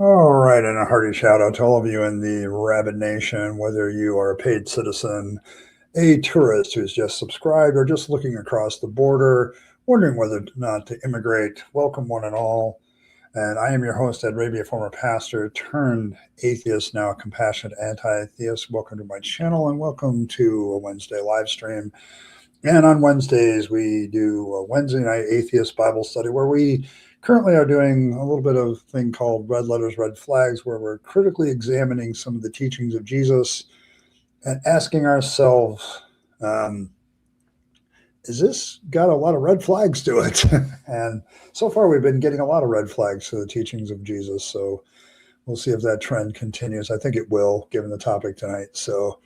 All right, and a hearty shout out to all of you in the Rabyd Nation, whether you are a paid citizen, a tourist who's just subscribed, or just looking across the border, wondering whether or not to immigrate. Welcome, one and all. And I am your host, Ed Rabyd, a former pastor turned atheist, now a compassionate anti-theist. Welcome to my channel and welcome to a Wednesday live stream. And on Wednesdays, we do a Wednesday night atheist Bible study where we currently are doing a little bit of a thing called Red Letters, Red Flags, where we're critically examining some of the teachings of Jesus and asking ourselves, is this got a lot of red flags to it? And so far, we've been getting a lot of red flags to the teachings of Jesus. So we'll see if that trend continues. I think it will, given the topic tonight. So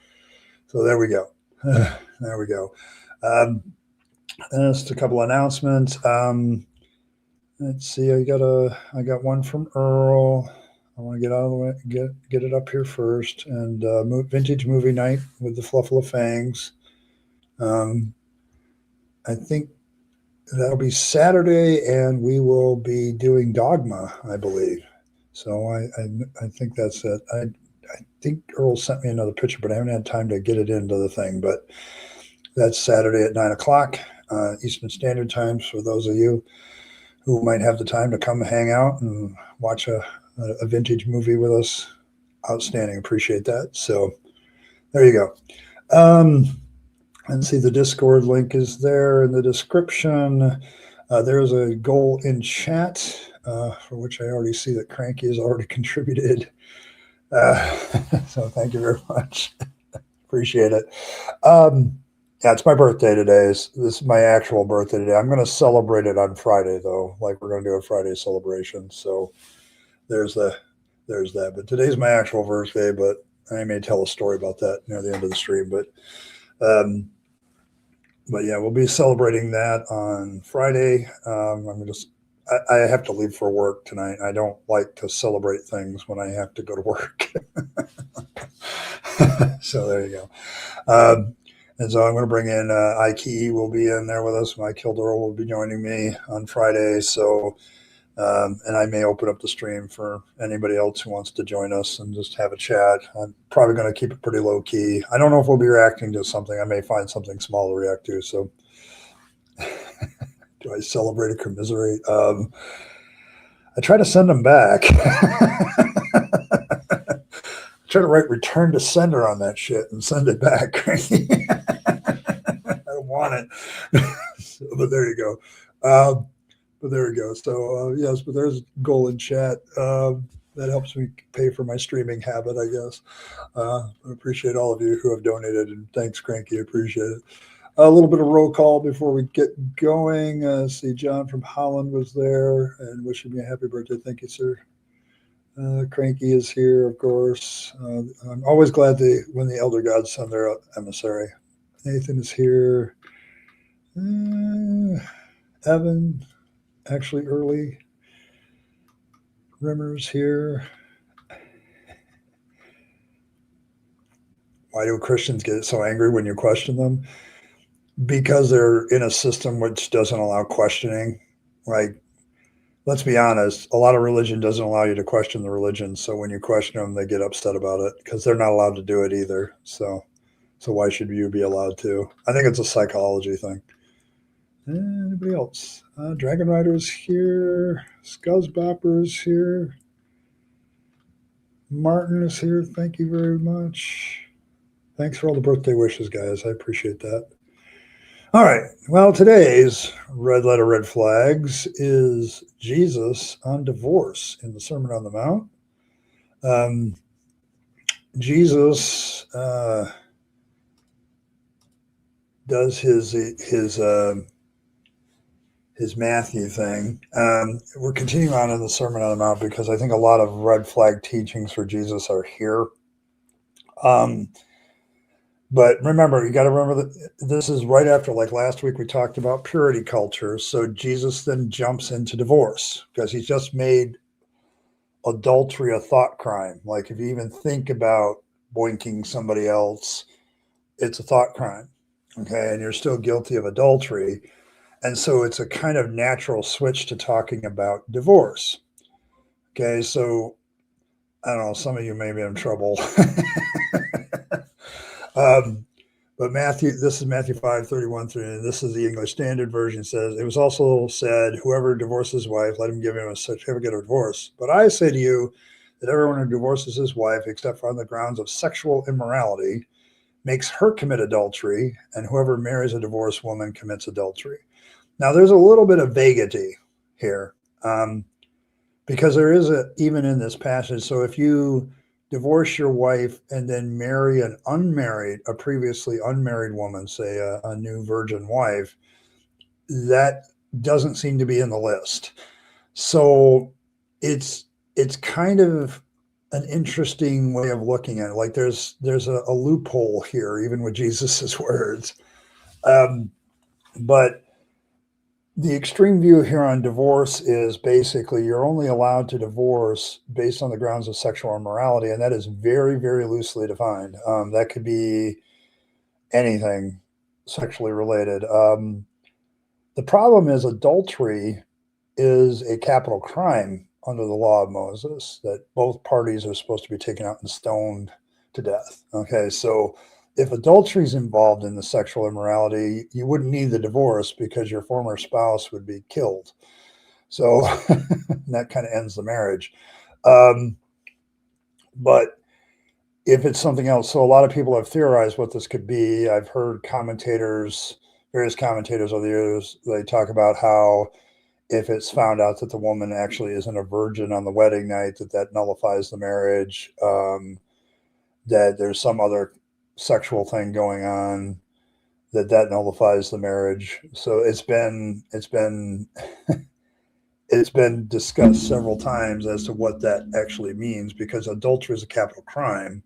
there we go. There we go. Just a couple announcements. Let's see. I got one from Earl. I want to get out of the way, get it up here first. And vintage movie night with the Fluffle of Fangs. I think that'll be Saturday, and we will be doing Dogma, I believe. So I think that's it. I think Earl sent me another picture, but I haven't had time to get it into the thing. But that's Saturday at 9 o'clock Eastern Standard Time for those of you who might have the time to come hang out and watch a vintage movie with us. Outstanding. Appreciate that. So there you go. Let's see, the Discord link is there in the description. There's a goal in chat, for which I already see that Cranky has already contributed. So thank you very much. Appreciate it. Yeah, it's my birthday today. This is my actual birthday today. I'm going to celebrate it on Friday, though. Like, we're going to do a Friday celebration. So there's that. But today's my actual birthday, but I may tell a story about that near the end of the stream. But yeah, we'll be celebrating that on Friday. I have to leave for work tonight. I don't like to celebrate things when I have to go to work. So there you go. And so I'm going to bring in Ike will be in there with us. Mike Earl will be joining me on Friday. So, and I may open up the stream for anybody else who wants to join us and just have a chat. I'm probably going to keep it pretty low key. I don't know if we'll be reacting to something. I may find something small to react to. So do I celebrate or commiserate? I try to send them back. Try to write return to sender on that shit and send it back. I don't want it. So, but there you go. So yes, but there's a goal in chat. That helps me pay for my streaming habit, I guess. I appreciate all of you who have donated, and thanks, Cranky. I appreciate it. A little bit of roll call before we get going. See, John from Holland was there and wishing me a happy birthday. Thank you, sir. Cranky is here, of course. I'm always glad when the elder gods send their emissary. Nathan is here. Evan, actually early. Rimmer's here. Why do Christians get so angry when you question them? Because they're in a system which doesn't allow questioning. Like, let's be honest, a lot of religion doesn't allow you to question the religion. So when you question them, they get upset about it because they're not allowed to do it either. So why should you be allowed to? I think it's a psychology thing. Anybody else? Dragon Rider is here. Scuzzbopper is here. Martin is here. Thank you very much. Thanks for all the birthday wishes, guys. I appreciate that. All right. Well, today's Red Letter, Red Flags is Jesus on divorce in the Sermon on the Mount. Jesus does his Matthew thing. We're continuing on in the Sermon on the Mount because I think a lot of red flag teachings for Jesus are here. But remember, you got to remember that this is right after, like last week, we talked about purity culture. So Jesus then jumps into divorce because he's just made adultery a thought crime. Like if you even think about boinking somebody else, it's a thought crime. Okay. And you're still guilty of adultery. And so it's a kind of natural switch to talking about divorce. Okay. So I don't know, some of you may be in trouble. um, but Matthew, this is Matthew 5:31 through, and this is the English Standard Version, says, it was also said, whoever divorces his wife, let him give him a certificate of divorce. But I say to you that everyone who divorces his wife, except on the grounds of sexual immorality, makes her commit adultery, and whoever marries a divorced woman commits adultery. Now, there's a little bit of vaguity here, because there is even in this passage. So if you divorce your wife and then marry a previously unmarried woman, say a new virgin wife, that doesn't seem to be in the list. So it's kind of an interesting way of looking at it. Like there's a loophole here, even with Jesus's words. But the extreme view here on divorce is basically you're only allowed to divorce based on the grounds of sexual immorality, and that is very, very loosely defined. That could be anything sexually related. The problem is adultery is a capital crime under the law of Moses, that both parties are supposed to be taken out and stoned to death. Okay, so if adultery is involved in the sexual immorality, you wouldn't need the divorce because your former spouse would be killed. So that kind of ends the marriage. But if it's something else, so a lot of people have theorized what this could be. I've heard various commentators over the years, they talk about how if it's found out that the woman actually isn't a virgin on the wedding night, that nullifies the marriage, that there's some other sexual thing going on, that nullifies the marriage. So it's been it's been discussed several times as to what that actually means, because adultery is a capital crime.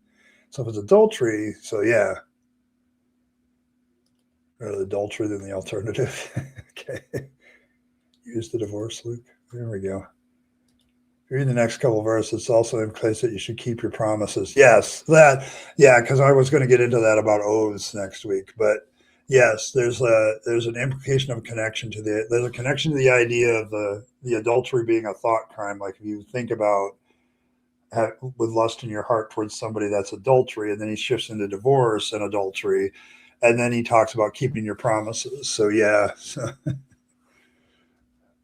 So if it's adultery, so yeah, rather adultery than the alternative. Okay, use the divorce, Luke. There we go. Read the next couple of verses. It's also implies that you should keep your promises. Yes, because I was going to get into that about oaths next week. But yes, there's an implication of a connection to there's a connection to the idea of the adultery being a thought crime. Like if you think about with lust in your heart towards somebody, that's adultery, and then he shifts into divorce and adultery, and then he talks about keeping your promises. So yeah.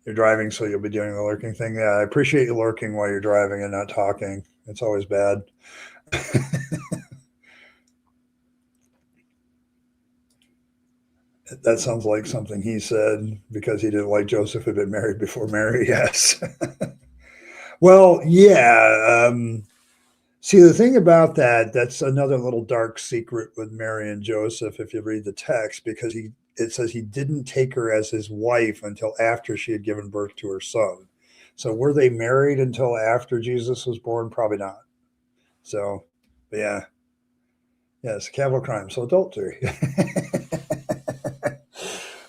You're driving, so you'll be doing the lurking thing. Yeah, I appreciate you lurking while you're driving and not talking. It's always bad. That sounds like something he said because he didn't like Joseph had been married before Mary. Yes. Well, yeah. See, the thing about that's another little dark secret with Mary and Joseph, if you read the text, because it says he didn't take her as his wife until after she had given birth to her son. So were they married until after Jesus was born? Probably not. So, but yeah. Yeah, it's a capital crime. So adultery.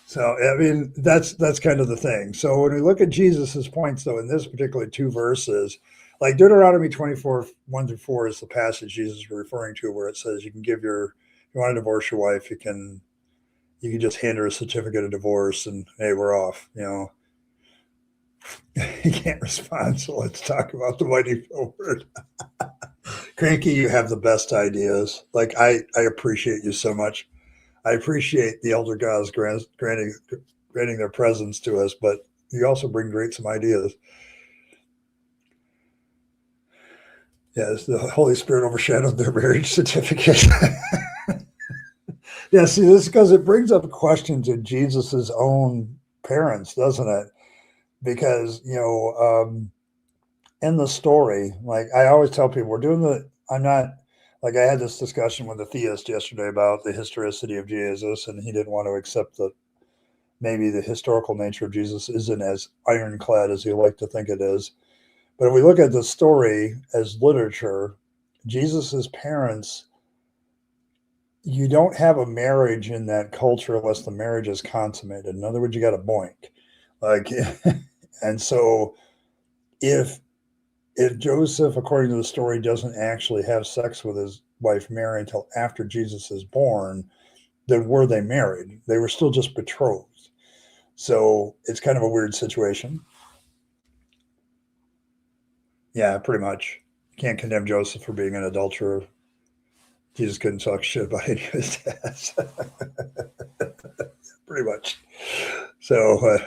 So I mean that's kind of the thing. So when we look at Jesus's points, though, in this particular two verses, like Deuteronomy 24:1-4 is the passage Jesus is referring to, where it says you can give if you want to divorce your wife, you can just hand her a certificate of divorce and hey, we're off. He can't respond, so let's talk about the mighty Philbert. Cranky, you have the best ideas. Like I appreciate you so much. I appreciate the elder gods granting their presence to us, but you also bring some ideas. Yes, the Holy Spirit overshadowed their marriage certificate. Yeah, see, this because it brings up questions of Jesus's own parents, doesn't it? Because in the story, like I always tell people, I'm not like I had this discussion with a theist yesterday about the historicity of Jesus, and he didn't want to accept that maybe the historical nature of Jesus isn't as ironclad as you like to think it is. But if we look at the story as literature, Jesus's parents, you don't have a marriage in that culture unless the marriage is consummated. In other words, you got a boink. Like, and so if Joseph, according to the story, doesn't actually have sex with his wife Mary until after Jesus is born, then were they married? They were still just betrothed. So it's kind of a weird situation. Yeah, pretty much. can't condemn Joseph for being an adulterer. Jesus couldn't talk shit about any of his dads. Pretty much. So,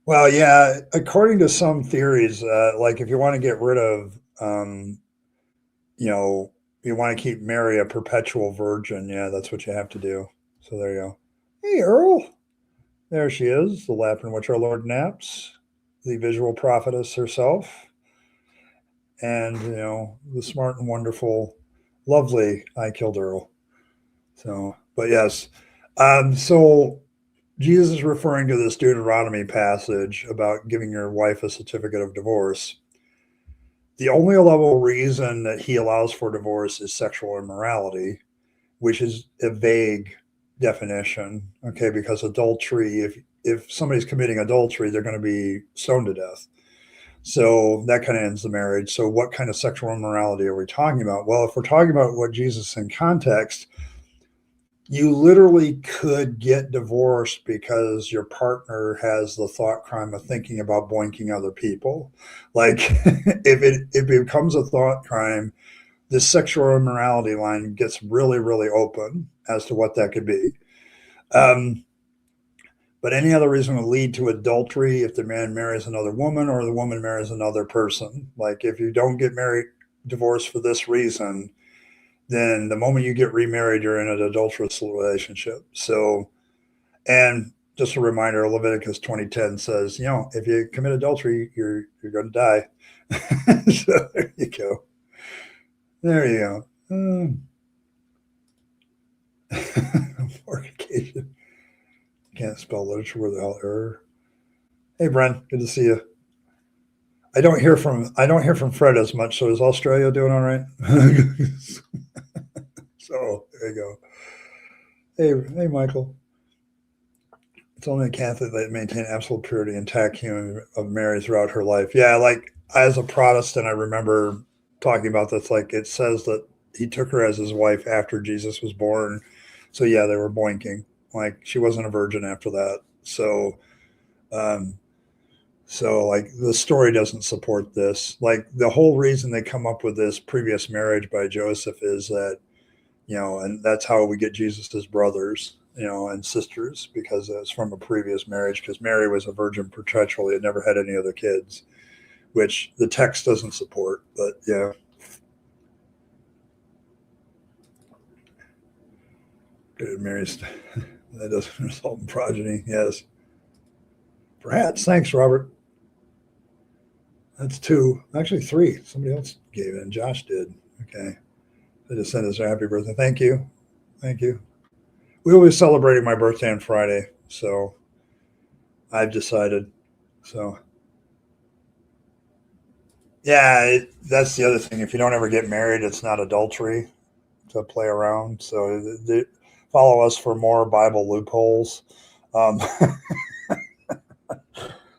well, yeah, according to some theories, like if you want to get rid of, you know, you want to keep Mary a perpetual virgin, yeah, that's what you have to do. So there you go. Hey, Earl. There she is, the lap in which our Lord naps, the visual prophetess herself, and, the smart and wonderful, lovely I Killed Earl. So, but yes. So Jesus is referring to this Deuteronomy passage about giving your wife a certificate of divorce. The only allowable reason that he allows for divorce is sexual immorality, which is a vague definition. Okay, because adultery, if somebody's committing adultery, they're going to be stoned to death. So that kind of ends the marriage. So what kind of sexual immorality are we talking about? Well, if we're talking about what Jesus in context, you literally could get divorced because your partner has the thought crime of thinking about boinking other people. Like if it becomes a thought crime, this sexual immorality line gets really, really open as to what that could be. But any other reason would lead to adultery if the man marries another woman or the woman marries another person. Like if you don't get married, divorced for this reason, then the moment you get remarried, you're in an adulterous relationship. So, and just a reminder, Leviticus 20:10 says, if you commit adultery, you're going to die. So there you go. There you go. Mortification. Can't spell literature without error. Hey, Bren, good to see you. I don't hear from Fred as much. So is Australia doing all right? So there you go. Hey, Michael. It's only a Catholic that maintain absolute purity and intact human of Mary throughout her life. Yeah, like as a Protestant, I remember talking about this. Like it says that he took her as his wife after Jesus was born. So yeah, they were boinking. Like she wasn't a virgin after that. So, like the story doesn't support this. Like the whole reason they come up with this previous marriage by Joseph is that, and that's how we get Jesus's brothers, and sisters, because it's from a previous marriage, because Mary was a virgin perpetually and never had any other kids, which the text doesn't support, but yeah. Good, Mary's, that doesn't result in progeny, yes. Perhaps, thanks, Robert. That's 2, actually 3. Somebody else gave in. Josh did. Okay. I just sent us a happy birthday. Thank you. Thank you. We will be celebrating my birthday on Friday, so I've decided. So, yeah, that's the other thing. If you don't ever get married, it's not adultery to play around. So, follow us for more Bible loopholes.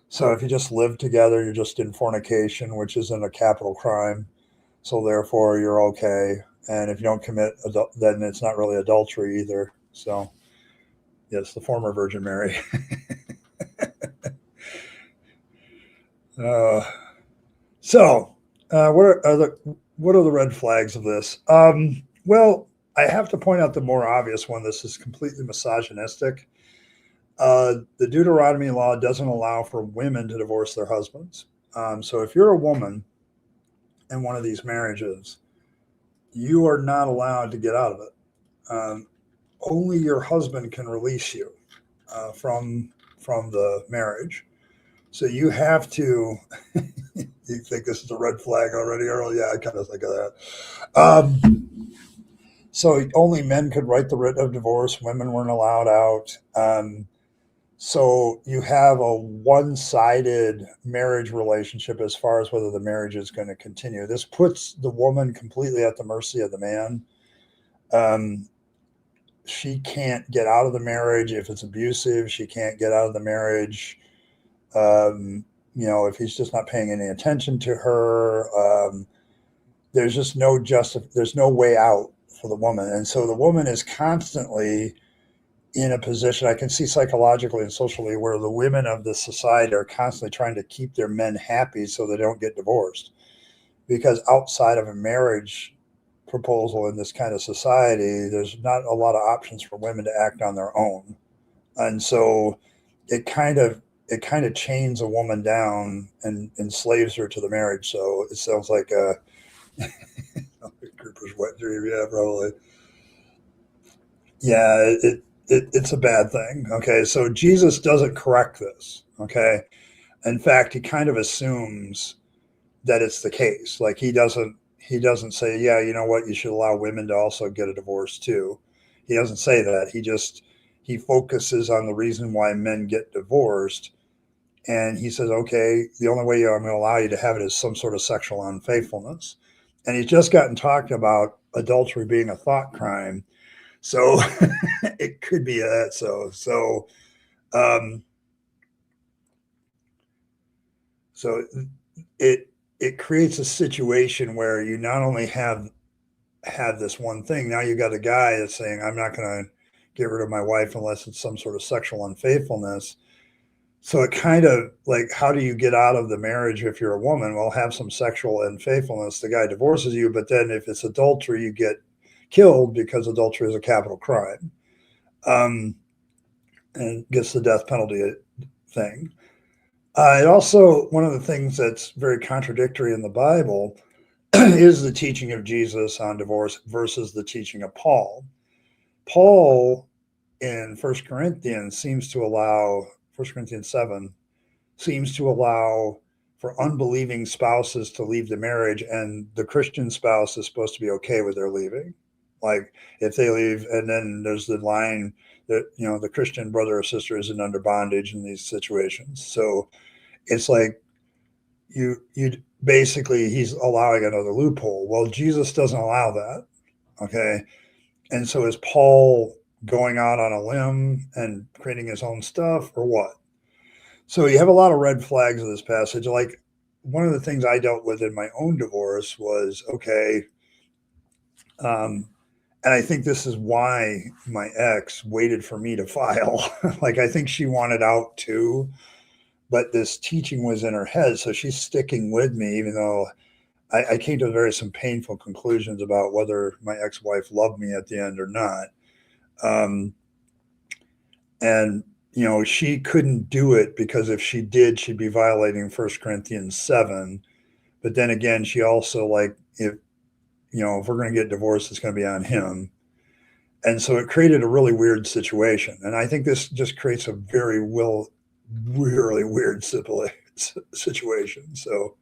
So, if you just live together, you're just in fornication, which isn't a capital crime. So, therefore, you're okay. And if you don't commit, then it's not really adultery either. So, yes, the former Virgin Mary. What are the red flags of this? Well, I have to point out the more obvious one. This is completely misogynistic. The Deuteronomy law doesn't allow for women to divorce their husbands. So if you're a woman in one of these marriages, you are not allowed to get out of it. Only your husband can release you from the marriage. So you have to. You think this is a red flag already, Earl? Yeah, I kind of think of that. So only men could write the writ of divorce. Women weren't allowed out. So you have a one-sided marriage relationship as far as whether the marriage is going to continue. This puts the woman completely at the mercy of the man. She can't get out of the marriage if it's abusive. She can't get out of the marriage, if he's just not paying any attention to her. There's just there's no way out for the woman. And so the woman is constantly in a position I can see psychologically and socially where the women of the society are constantly trying to keep their men happy so they don't get divorced. Because outside of a marriage proposal in this kind of society, there's not a lot of options for women to act on their own. And so it kind of it kind of chains a woman down and enslaves her to the marriage. So it sounds like a Cooper's wet dream, yeah, probably. Yeah, it's a bad thing. Okay, so Jesus doesn't correct this. Okay, in fact, he kind of assumes that it's the case. Like he doesn't say, yeah, you know what, you should allow women to also get a divorce too. He doesn't say that. He focuses on the reason why men get divorced, and he says, okay, the only way I'm going to allow you to have it is some sort of sexual unfaithfulness. And he's just gotten talked about adultery being a thought crime, so it could be that. Um, so it it creates a situation where you not only have this one thing, now you got a guy that's saying, I'm not going to get rid of my wife unless it's some sort of sexual unfaithfulness. So it kind of like, how do you get out of the marriage if you're a woman? Well, have some sexual unfaithfulness. The guy divorces you, but then if it's adultery, you get killed because adultery is a capital crime, um, and gets the death penalty thing. It also, one of the things that's very contradictory in the Bible is the teaching of Jesus on divorce versus the teaching of Paul. Paul in First Corinthians seems to allow, First Corinthians 7 seems to allow for unbelieving spouses to leave the marriage, and the Christian spouse is supposed to be okay with their leaving. Like if they leave, and then there's the line that, the Christian brother or sister isn't under bondage in these situations. So it's like you basically, he's allowing another loophole. Well, Jesus doesn't allow that. Okay. And so is Paul going out on a limb and creating his own stuff or what? So you have a lot of red flags in this passage. Like one of the things I dealt with in my own divorce was, okay, um, and I think this is why my ex waited for me to file. Like I think she wanted out too, but this teaching was in her head, so she's sticking with me, even though I came to very some painful conclusions about whether my ex-wife loved me at the end or not. Um, and she couldn't do it because if she did, she'd be violating First Corinthians 7. But then again, she also, like, if we're going to get divorced, it's going to be on him. And so it created a really weird situation. And I think this just creates a really weird situation. So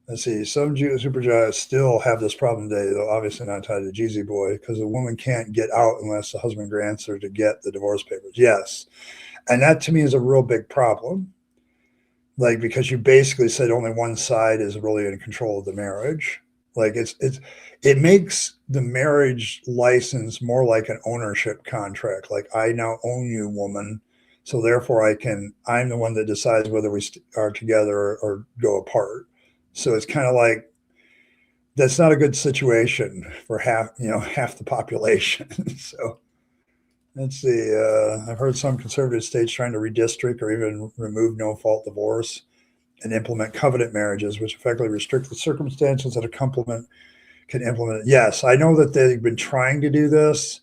let's see. Some supergiants still have this problem today, though obviously not tied to Jeezy Boy, because a woman can't get out unless the husband grants her to get the divorce papers. Yes. And that to me is a real big problem. Like, because you basically said only one side is really in control of the marriage. Like it makes the marriage license more like an ownership contract. Like I now own you, woman. So therefore I'm the one that decides whether we are together or go apart. So it's kind of like, that's not a good situation for half the population. So let's see. I've heard some conservative states trying to redistrict or even remove no fault divorce and implement covenant marriages, which effectively restrict the circumstances that a complement can implement. Yes, I know that they've been trying to do this.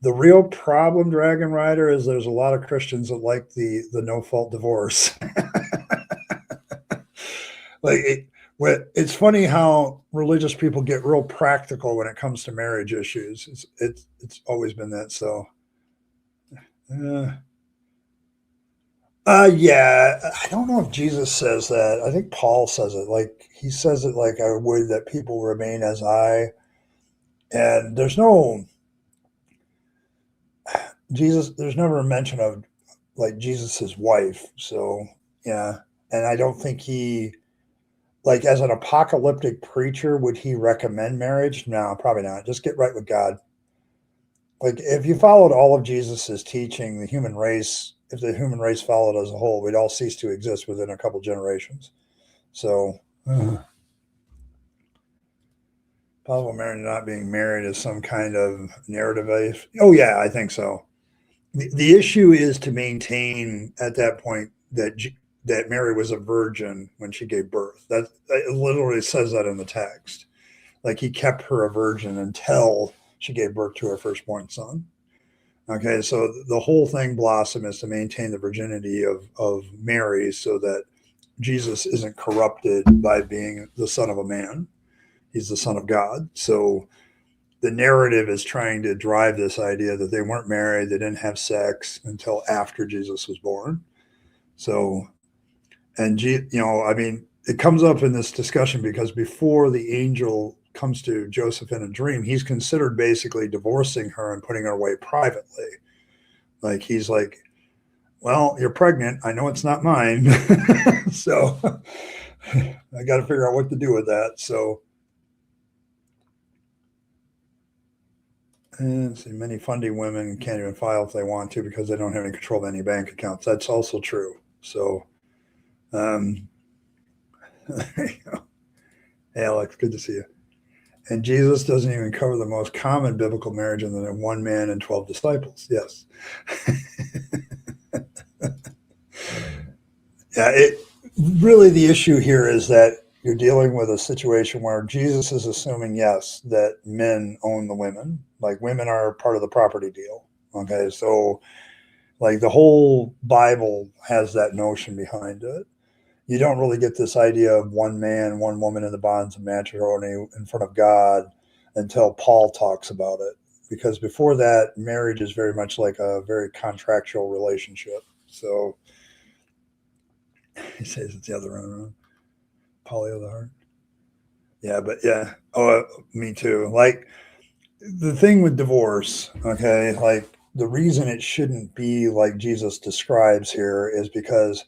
The real problem, Dragon Rider, is there's a lot of Christians that like the no fault divorce. Like it's funny how religious people get real practical when it comes to marriage issues. It's always been that. So, uh, yeah, I don't know if Jesus says that. I think Paul says it. Like he says it like, I would that people remain as I. And there's no Jesus. There's never a mention of like Jesus's wife. So yeah, and I don't think he, like, as an apocalyptic preacher, would he recommend marriage? No, probably not. Just get right with God. Like if you followed all of Jesus's teaching, if the human race followed as a whole, we'd all cease to exist within a couple generations. So, possible marriage not being married is some kind of narrative. Oh yeah, I think so. the issue is to maintain at that point that Mary was a virgin when she gave birth. That it literally says that in the text. Like he kept her a virgin until she gave birth to her firstborn son. Okay, so the whole thing blossom is to maintain the virginity of Mary so that Jesus isn't corrupted by being the son of a man. He's the son of God. So the narrative is trying to drive this idea that they weren't married, they didn't have sex until after Jesus was born. So, and I mean, it comes up in this discussion because before the angel comes to Joseph in a dream, he's considered basically divorcing her and putting her away privately. Like he's like, well, you're pregnant. I know it's not mine. So I got to figure out what to do with that. So, and see, many funding women can't even file if they want to because they don't have any control of any bank accounts. That's also true. So, um, there you go. Hey, Alex, good to see you. And Jesus doesn't even cover the most common biblical marriage in the one man and 12 disciples. Yes. Yeah, it really the issue here is that you're dealing with a situation where Jesus is assuming, yes, that men own the women, like women are part of the property deal. Okay, so like the whole Bible has that notion behind it. You don't really get this idea of one man, one woman in the bonds of matrimony in front of God until Paul talks about it. Because before that, marriage is very much like a very contractual relationship. So he says it's the other way around. Poly of the heart. Yeah, but yeah. Oh, me too. Like the thing with divorce, okay, like the reason it shouldn't be like Jesus describes here is because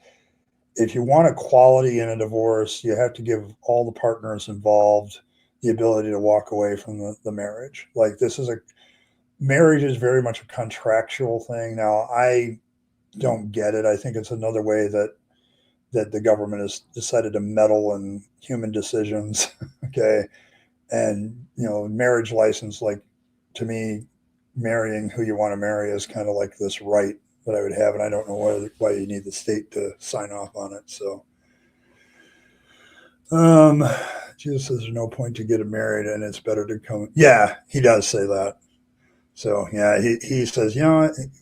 if you want equality in a divorce, you have to give all the partners involved the ability to walk away from the marriage. Like this is a marriage is very much a contractual thing. Now, I don't get it. I think it's another way that the government has decided to meddle in human decisions. Okay. And, marriage license, like to me, marrying who you want to marry is kind of like this right that I would have. And I don't know why you need the state to sign off on it. So, Jesus says there's no point to get married and it's better to come. Yeah, he does say that. So yeah, he says,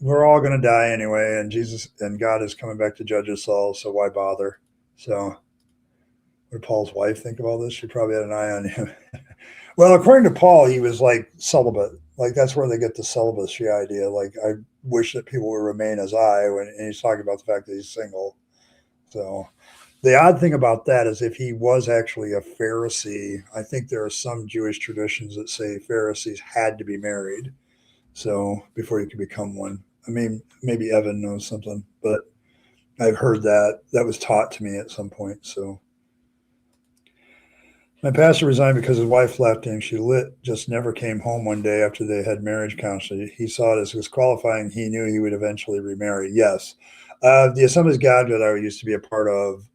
we're all going to die anyway, and Jesus and God is coming back to judge us all. So why bother? So what did Paul's wife think of all this? She probably had an eye on him. Well, according to Paul, he was like celibate. Like that's where they get the celibacy idea. Like I wish that people would remain as and he's talking about the fact that he's single. So the odd thing about that is if he was actually a Pharisee, I think there are some Jewish traditions that say Pharisees had to be married. So before you could become one. I mean, maybe Evan knows something, but I've heard that was taught to me at some point. So my pastor resigned because his wife left him. She just never came home one day after they had marriage counseling. He saw it as disqualifying. He knew he would eventually remarry. Yes. The Assemblies of God that I used to be a part of,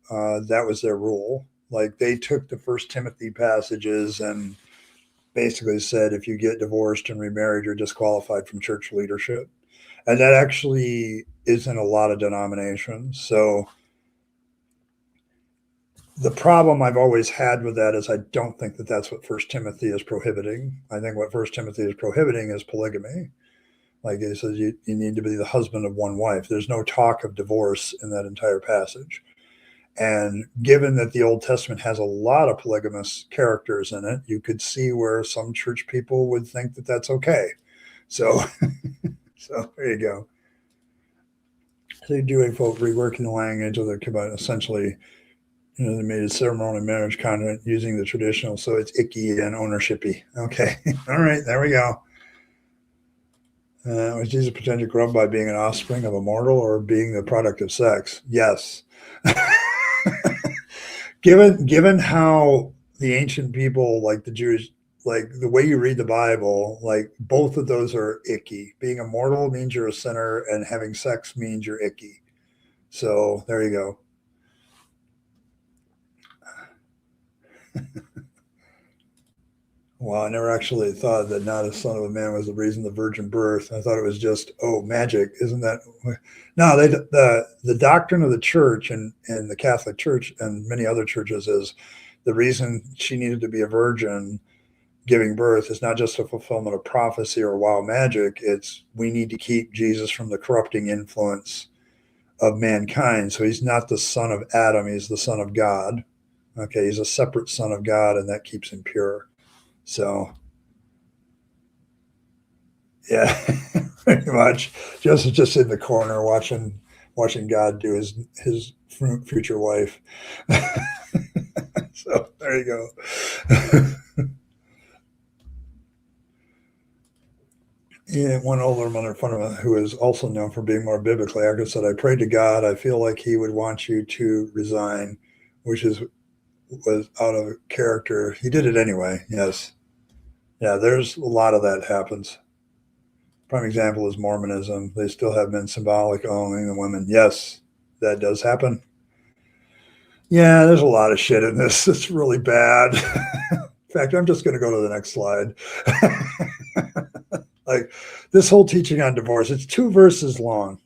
that was their rule. Like they took the First Timothy passages and basically said if you get divorced and remarried, you're disqualified from church leadership. And that actually is in a lot of denominations. So the problem I've always had with that is I don't think that that's what First Timothy is prohibiting. I think what First Timothy is prohibiting is polygamy. Like it says, you need to be the husband of one wife. There's no talk of divorce in that entire passage. And given that the Old Testament has a lot of polygamous characters in it, you could see where some church people would think that that's okay. So, so there you go. So you're doing folk reworking the language of the essentially, they made a ceremonial marriage contract using the traditional, so it's icky and ownershipy. Okay, all right, there we go. Was Jesus potentially corrupt by being an offspring of a mortal or being the product of sex? Yes. Given how the ancient people, like the Jews, like the way you read the Bible, like both of those are icky. Being a mortal means you're a sinner, and having sex means you're icky. So there you go. Well, I never actually thought that not a son of a man was the reason the virgin birth. I thought it was just, oh, magic. Isn't that? No, the doctrine of the church and the Catholic Church and many other churches is the reason she needed to be a virgin giving birth is not just a fulfillment of prophecy or wild magic. It's we need to keep Jesus from the corrupting influence of mankind. So he's not the son of Adam, he's the son of God. Okay, he's a separate son of God, and that keeps him pure. So yeah, pretty much. Just in the corner watching God do his future wife. So there you go. Yeah, one older mother who is also known for being more biblically accurate said, "I prayed to God. I feel like He would want you to resign," which was out of character. He did it anyway. Yes, yeah. There's a lot of that happens. Prime example is Mormonism. They still have men symbolic owning the women. Yes, that does happen. Yeah, there's a lot of shit in this. It's really bad. In fact, I'm just going to go to the next slide. Like this whole teaching on divorce, it's 2 verses long.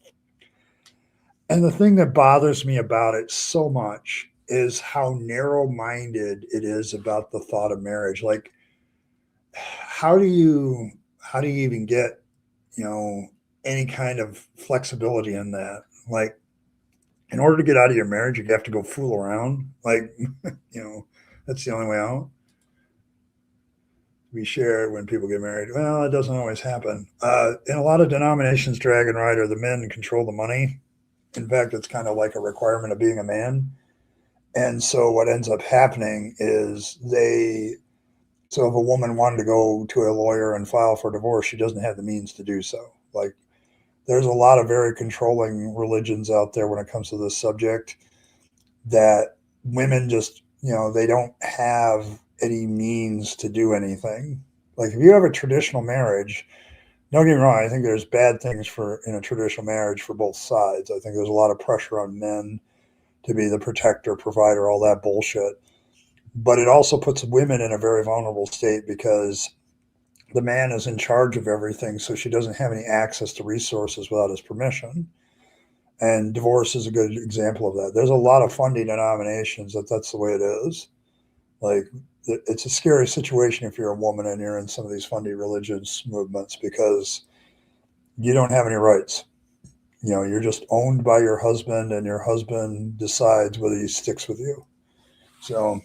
And the thing that bothers me about it so much is how narrow minded it is about the thought of marriage. Like, how do you even get, you know, any kind of flexibility in that? Like, in order to get out of your marriage, you have to go fool around. Like, that's the only way out. We share when people get married. Well, it doesn't always happen. In a lot of denominations, drag and ride are the men control the money. In fact, it's kind of like a requirement of being a man. And so what ends up happening is so if a woman wanted to go to a lawyer and file for divorce, she doesn't have the means to do so. Like there's a lot of very controlling religions out there when it comes to this subject that women just, they don't have any means to do anything. Like if you have a traditional marriage, don't get me wrong, I think there's bad things in a traditional marriage for both sides. I think there's a lot of pressure on men to be the protector, provider, all that bullshit. But it also puts women in a very vulnerable state because the man is in charge of everything, so she doesn't have any access to resources without his permission. And divorce is a good example of that. There's a lot of funding denominations that's the way it is. Like, it's a scary situation if you're a woman and you're in some of these fundy religious movements because you don't have any rights. You're just owned by your husband, and your husband decides whether he sticks with you. So,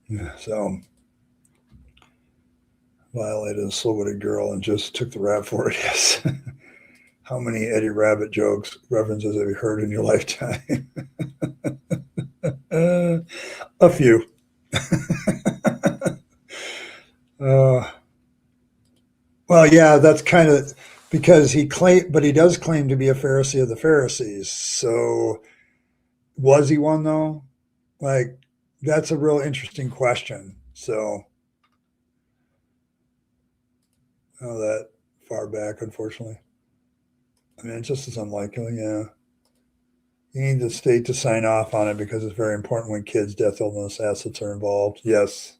yeah, so violated a slow-witted girl and just took the rap for it. Yes. How many Eddie Rabbit jokes, references have you heard in your lifetime? A few. uh, well, yeah, that's kind of because but he does claim to be a Pharisee of the Pharisees. So was he one though? Like, that's a real interesting question. So, that far back, unfortunately. I mean, it's just as unlikely, yeah. You need the state to sign off on it because it's very important when kids, death, illness, assets are involved. Yes.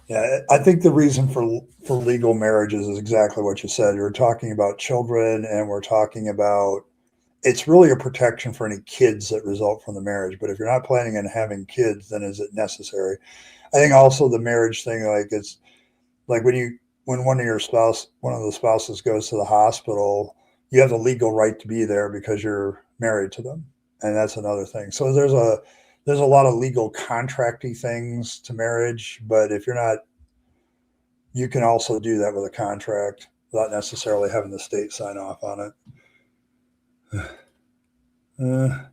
Yeah, I think the reason for legal marriages is exactly what you said. You're talking about children, and we're talking about it's really a protection for any kids that result from the marriage. But if you're not planning on having kids, then is it necessary? I think also the marriage thing, like it's like when one of the spouses goes to the hospital, you have the legal right to be there because you're married to them, and that's another thing. So there's a lot of legal contracty things to marriage, but if you're not, you can also do that with a contract without necessarily having the state sign off on it. Uh,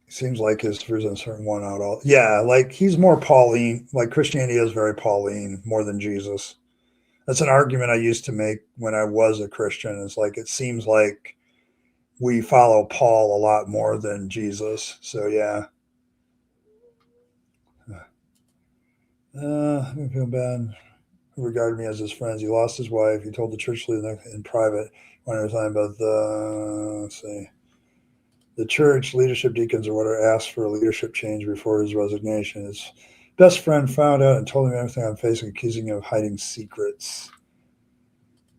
seems like his version certain one out all. Yeah, like he's more Pauline. Like Christianity is very Pauline more than Jesus. That's an argument I used to make when I was a Christian. It's like it seems like we follow Paul a lot more than Jesus. So yeah. I feel bad. Who regarded me as his friends. He lost his wife. He told the church leader in private one at a time about let's see. The church leadership, deacons or whatever, asked for a leadership change before his resignation. His best friend found out and told him everything on Facebook, accusing him of hiding secrets.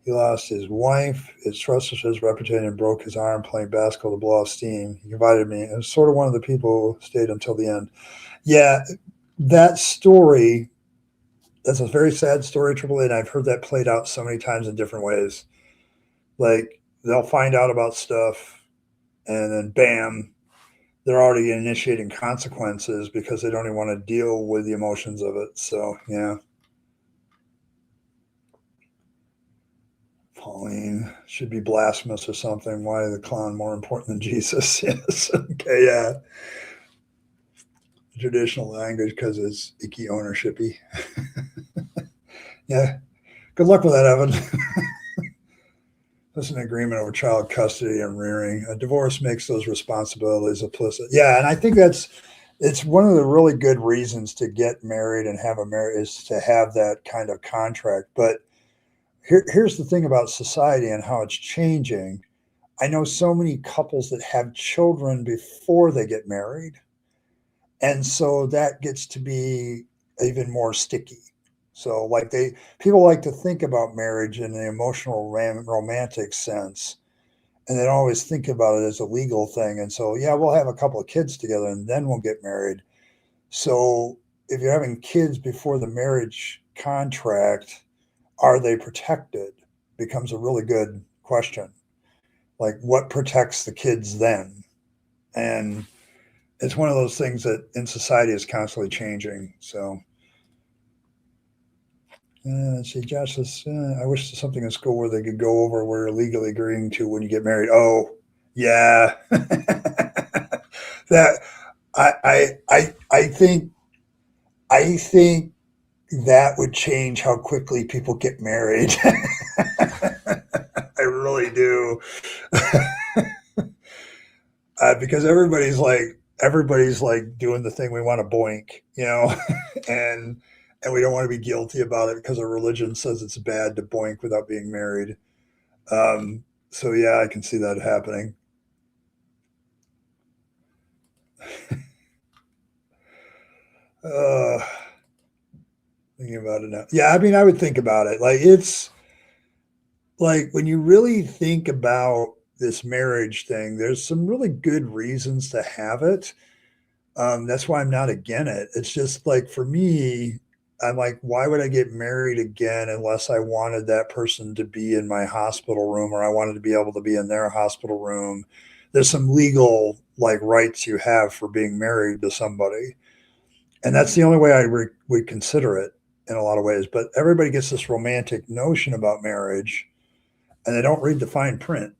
He lost his wife, his trust with his reputation, and broke his arm playing basketball to blow off steam. He confided me. And was sort of one of the people who stayed until the end. Yeah, that story, that's a very sad story, Triple A, and I've heard that played out so many times in different ways. Like, they'll find out about stuff, and then bam, they're already initiating consequences because they don't even want to deal with the emotions of it. So, yeah. Pauline should be blasphemous or something. Why is the clown more important than Jesus? Yes. Okay, yeah. Traditional language because it's icky ownershipy. Yeah. Good luck with that, Evan. There's an agreement over child custody and rearing. A divorce makes those responsibilities implicit. Yeah, and I think it's one of the really good reasons to get married and have a marriage is to have that kind of contract. But here's the thing about society and how it's changing. I know so many couples that have children before they get married. And so that gets to be even more sticky. So like people like to think about marriage in the emotional romantic sense, and they don't always think about it as a legal thing. And so, yeah, we'll have a couple of kids together and then we'll get married. So if you're having kids before the marriage contract, are they protected? Becomes a really good question. Like, what protects the kids then? And it's one of those things that in society is constantly changing. So, let's see, Josh says, I wish there's something in school where they could go over where you're legally agreeing to when you get married. Oh, yeah. That I think that would change how quickly people get married. I really do. Because everybody's like doing the thing we want to boink, and we don't want to be guilty about it because our religion says it's bad to boink without being married. So yeah, I can see that happening. uh, Thinking about it now. Yeah, I mean, I would think about it. Like, it's like when you really think about this marriage thing, there's some really good reasons to have it. That's why I'm not against it. It's just like for me, I'm like, why would I get married again unless I wanted that person to be in my hospital room or I wanted to be able to be in their hospital room? There's some legal like rights you have for being married to somebody. And that's the only way I would consider it in a lot of ways. But everybody gets this romantic notion about marriage and they don't read the fine print.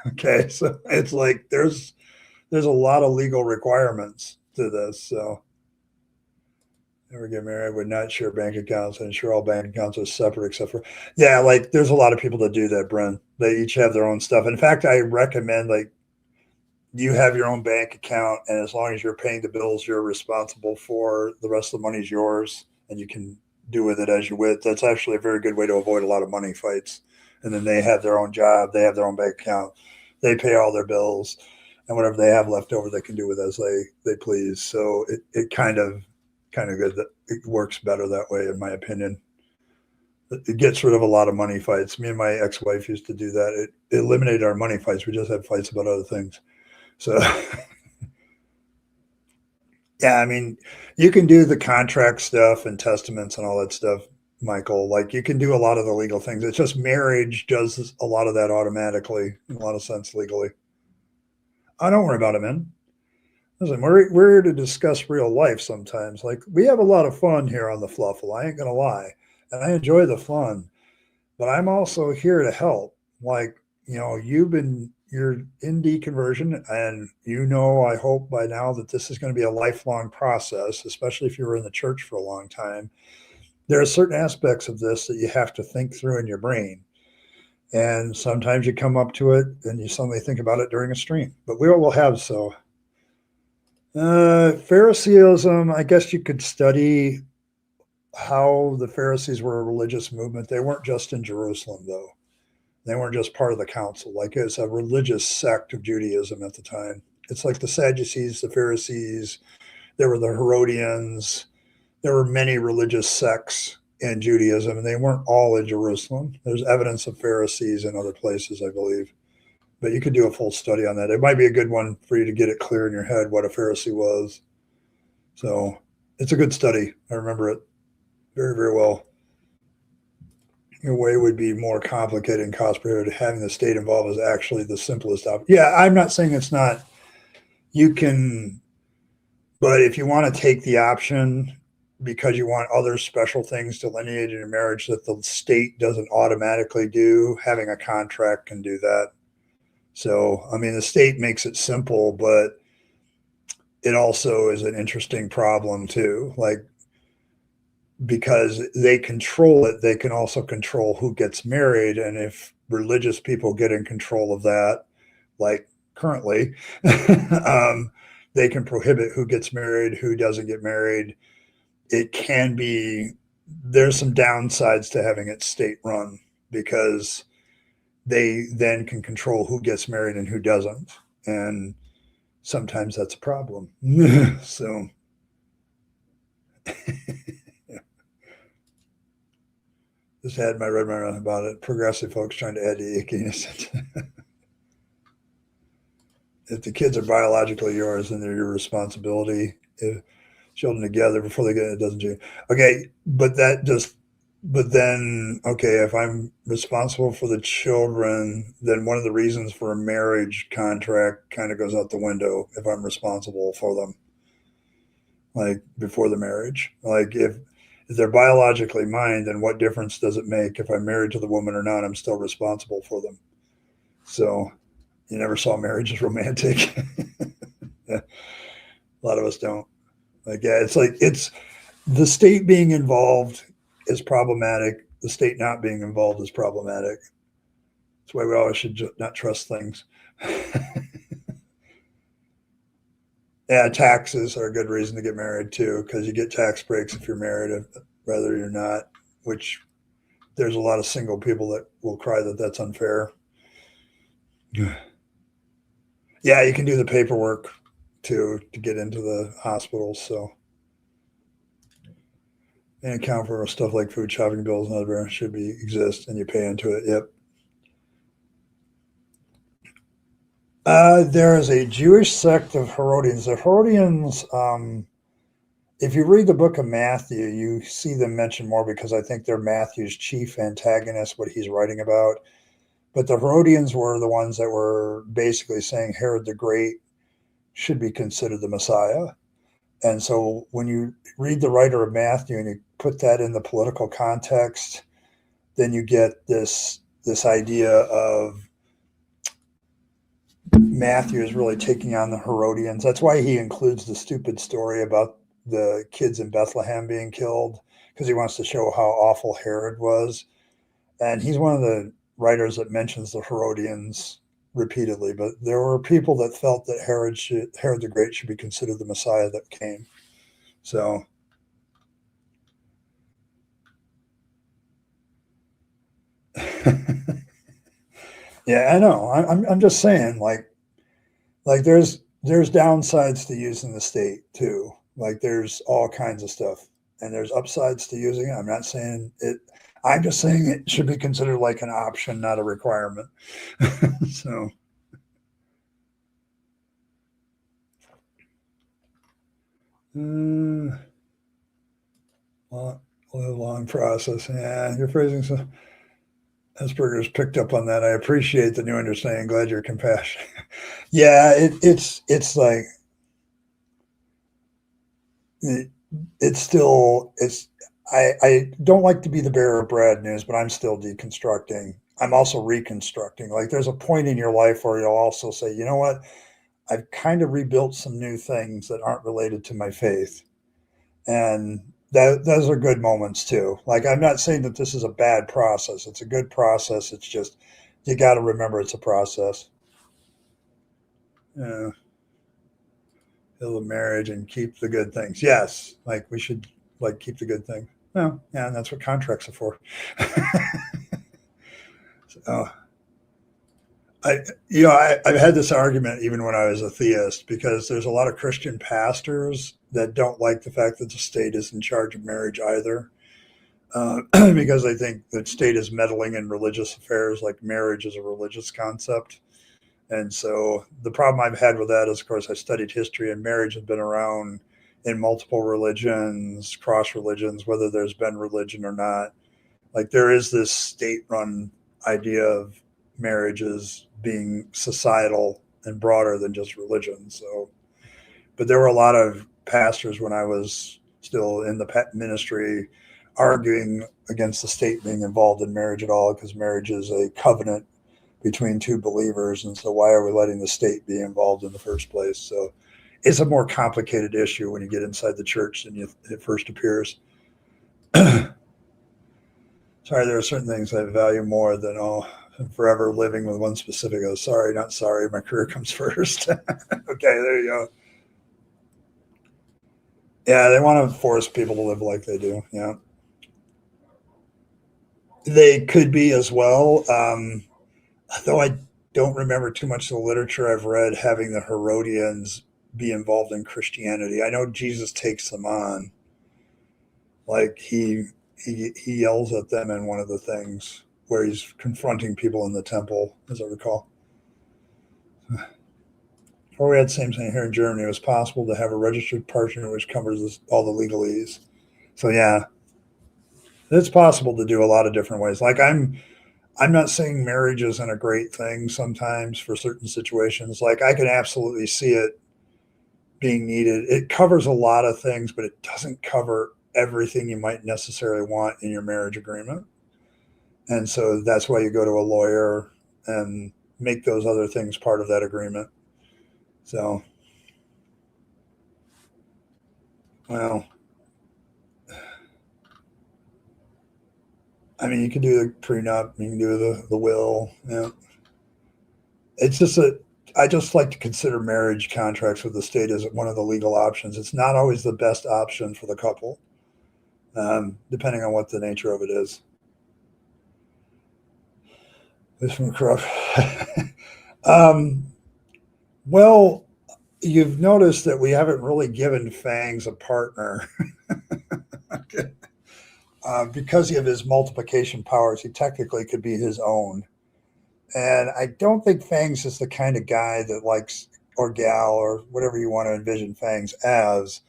Okay. So it's like there's a lot of legal requirements to this. So never get married, would not share bank accounts and ensure all bank accounts are separate except for, yeah, like there's a lot of people that do that, Brent. They each have their own stuff. In fact, I recommend like you have your own bank account, and as long as you're paying the bills you're responsible for, the rest of the money's yours and you can do with it as you wish. That's actually a very good way to avoid a lot of money fights. And then they have their own job, they have their own bank account, they pay all their bills, and whatever they have left over they can do with as they please. So it kind of good that it works better that way, in my opinion. It gets rid of a lot of money fights. Me and my ex-wife used to do that. It eliminated our money fights. We just had fights about other things. So yeah, I mean, you can do the contract stuff and testaments and all that stuff, Michael. Like, you can do a lot of the legal things. It's just marriage does a lot of that automatically, in a lot of sense, legally. I don't worry about it, man. Listen, we're here to discuss real life sometimes. Like, we have a lot of fun here on the Fluffle. I ain't gonna lie, and I enjoy the fun. But I'm also here to help. Like, you're in deconversion, and I hope by now that this is going to be a lifelong process, especially if you were in the church for a long time. There are certain aspects of this that you have to think through in your brain. And sometimes you come up to it and you suddenly think about it during a stream. But we will have so. Phariseeism, I guess you could study how the Pharisees were a religious movement. They weren't just in Jerusalem, though. They weren't just part of the council. Like, it's a religious sect of Judaism at the time. It's like the Sadducees, the Pharisees, there were the Herodians, there were many religious sects in Judaism, and they weren't all in Jerusalem. There's evidence of Pharisees in other places, I believe. But you could do a full study on that. It might be a good one for you to get it clear in your head what a Pharisee was. So it's a good study. I remember it very, very well. Your way would be more complicated and cost prohibitive. Having the state involved is actually the simplest option. Yeah, I'm not saying it's not. You can, but if you want to take the option because you want other special things delineated in your marriage that the state doesn't automatically do, having a contract can do that. So, I mean, the state makes it simple, but it also is an interesting problem too. Like, because they control it, they can also control who gets married. And if religious people get in control of that, like currently, they can prohibit who gets married, who doesn't get married. It can be, there's some downsides to having it state run because they then can control who gets married and who doesn't. And sometimes that's a problem. So, just had my red mark about it. Progressive folks trying to add to ickiness. If the kids are biologically yours, then they're your responsibility. If children together before they get it doesn't change. Okay, but then, okay, if I'm responsible for the children, then one of the reasons for a marriage contract kind of goes out the window if I'm responsible for them, like before the marriage. Like if they're biologically mine, then what difference does it make if I'm married to the woman or not? I'm still responsible for them. So you never saw marriage as romantic. Yeah, a lot of us don't. Like, yeah, it's the state being involved is problematic. The state not being involved is problematic. That's why we always should not trust things. Yeah, taxes are a good reason to get married too, because you get tax breaks if you're married, whether you're not. Which there's a lot of single people that will cry that that's unfair. Yeah, you can do the paperwork to get into the hospitals. So and account for stuff like food, shopping bills, and other should be exist, and you pay into it. Yep. There is a Jewish sect of Herodians. The Herodians, if you read the book of Matthew, you see them mentioned more because I think they're Matthew's chief antagonist, what he's writing about. But the Herodians were the ones that were basically saying Herod the Great should be considered the Messiah. And so when you read the writer of Matthew and you put that in the political context, then you get this idea of Matthew is really taking on the Herodians. That's why he includes the stupid story about the kids in Bethlehem being killed, because he wants to show how awful Herod was. And he's one of the writers that mentions the Herodians repeatedly. But there were people that felt that Herod the Great should be considered the Messiah that came. So yeah, I know. I'm just saying, like there's downsides to using the state too. Like there's all kinds of stuff, and there's upsides to using it. I'm not saying it. I'm just saying it should be considered like an option, not a requirement. So. Well, a long process. Yeah, your phrasing. So Asperger's picked up on that. I appreciate the new understanding. Glad you're compassionate. Yeah, it's like it's still it's. I don't like to be the bearer of bad news, but I'm still deconstructing. I'm also reconstructing. Like there's a point in your life where you'll also say, you know what, I've kind of rebuilt some new things that aren't related to my faith. And those are good moments too. Like I'm not saying that this is a bad process. It's a good process. It's just you got to remember it's a process. Yeah, build a marriage and keep the good things. Yes, like we should like keep the good things. Well, yeah, and that's what contracts are for. So, I, I've had this argument even when I was a theist because there's a lot of Christian pastors that don't like the fact that the state is in charge of marriage either, because they think that state is meddling in religious affairs, like marriage is a religious concept. And so the problem I've had with that is, of course, I studied history, and marriage has been around in multiple religions, cross religions, whether there's been religion or not. Like there is this state-run idea of marriage as being societal and broader than just religion. So, but there were a lot of pastors when I was still in the ministry arguing against the state being involved in marriage at all, because marriage is a covenant between two believers, and so why are we letting the state be involved in the first place? So it's a more complicated issue when you get inside the church than it first appears. Sorry, there are certain things I value more than forever living with one specific. Oh, sorry, not sorry. My career comes first. Okay, there you go. Yeah, they want to force people to live like they do. Yeah, they could be as well. Though I don't remember too much of the literature I've read having the Herodians be involved in Christianity. I know Jesus takes them on, like he yells at them in one of the things where he's confronting people in the temple, as I recall. Or we had the same thing here in Germany. It was possible to have a registered partner which covers all the legalese. So yeah, it's possible to do a lot of different ways. Like I'm not saying marriage isn't a great thing sometimes for certain situations. Like I can absolutely see it being needed. It covers a lot of things, but it doesn't cover everything you might necessarily want in your marriage agreement. And so that's why you go to a lawyer and make those other things part of that agreement. So, well, I mean, you can do the prenup, you can do the will. Yeah. It's just I just like to consider marriage contracts with the state as one of the legal options. It's not always the best option for the couple, depending on what the nature of it is. This one, corrupt. um, well, you've noticed that we haven't really given Fangs a partner. Because of his multiplication powers, he technically could be his own. And I don't think Fangs is the kind of guy that likes, or gal, or whatever you want to envision Fangs as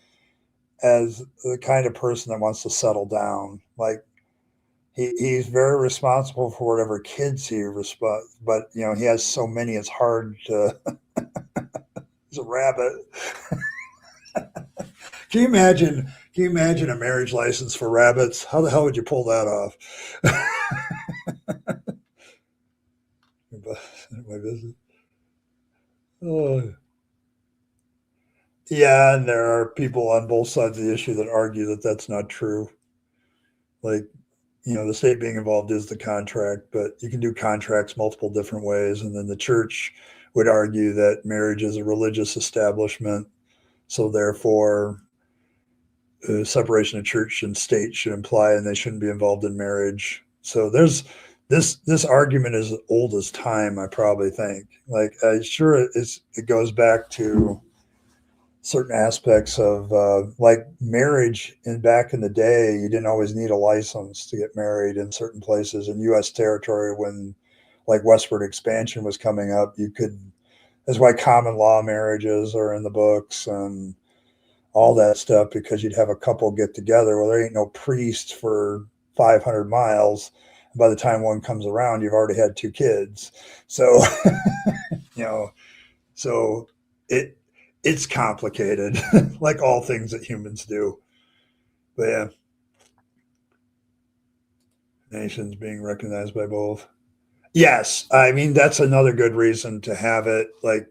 the kind of person that wants to settle down. Like he's very responsible for whatever kids he responds, but he has so many, it's hard to. He's a rabbit. Can you imagine? Can you imagine a marriage license for rabbits? How the hell would you pull that off? My business. Oh. Yeah, and there are people on both sides of the issue that argue that that's not true. Like, the state being involved is the contract, but you can do contracts multiple different ways. And then the church would argue that marriage is a religious establishment. So therefore, separation of church and state should imply, and they shouldn't be involved in marriage. So there's this argument is as old as time. I probably think. Like, sure, it goes back to certain aspects of like marriage. In back in the day, you didn't always need a license to get married in certain places in U.S. territory. When like westward expansion was coming up, you could. That's why common law marriages are in the books and all that stuff, because you'd have a couple get together. Well, there ain't no priest for 500 miles. By the time one comes around, you've already had two kids. So, you know, so it it's complicated, like all things that humans do. But yeah, nations being recognized by both. Yes, I mean that's another good reason to have it. Like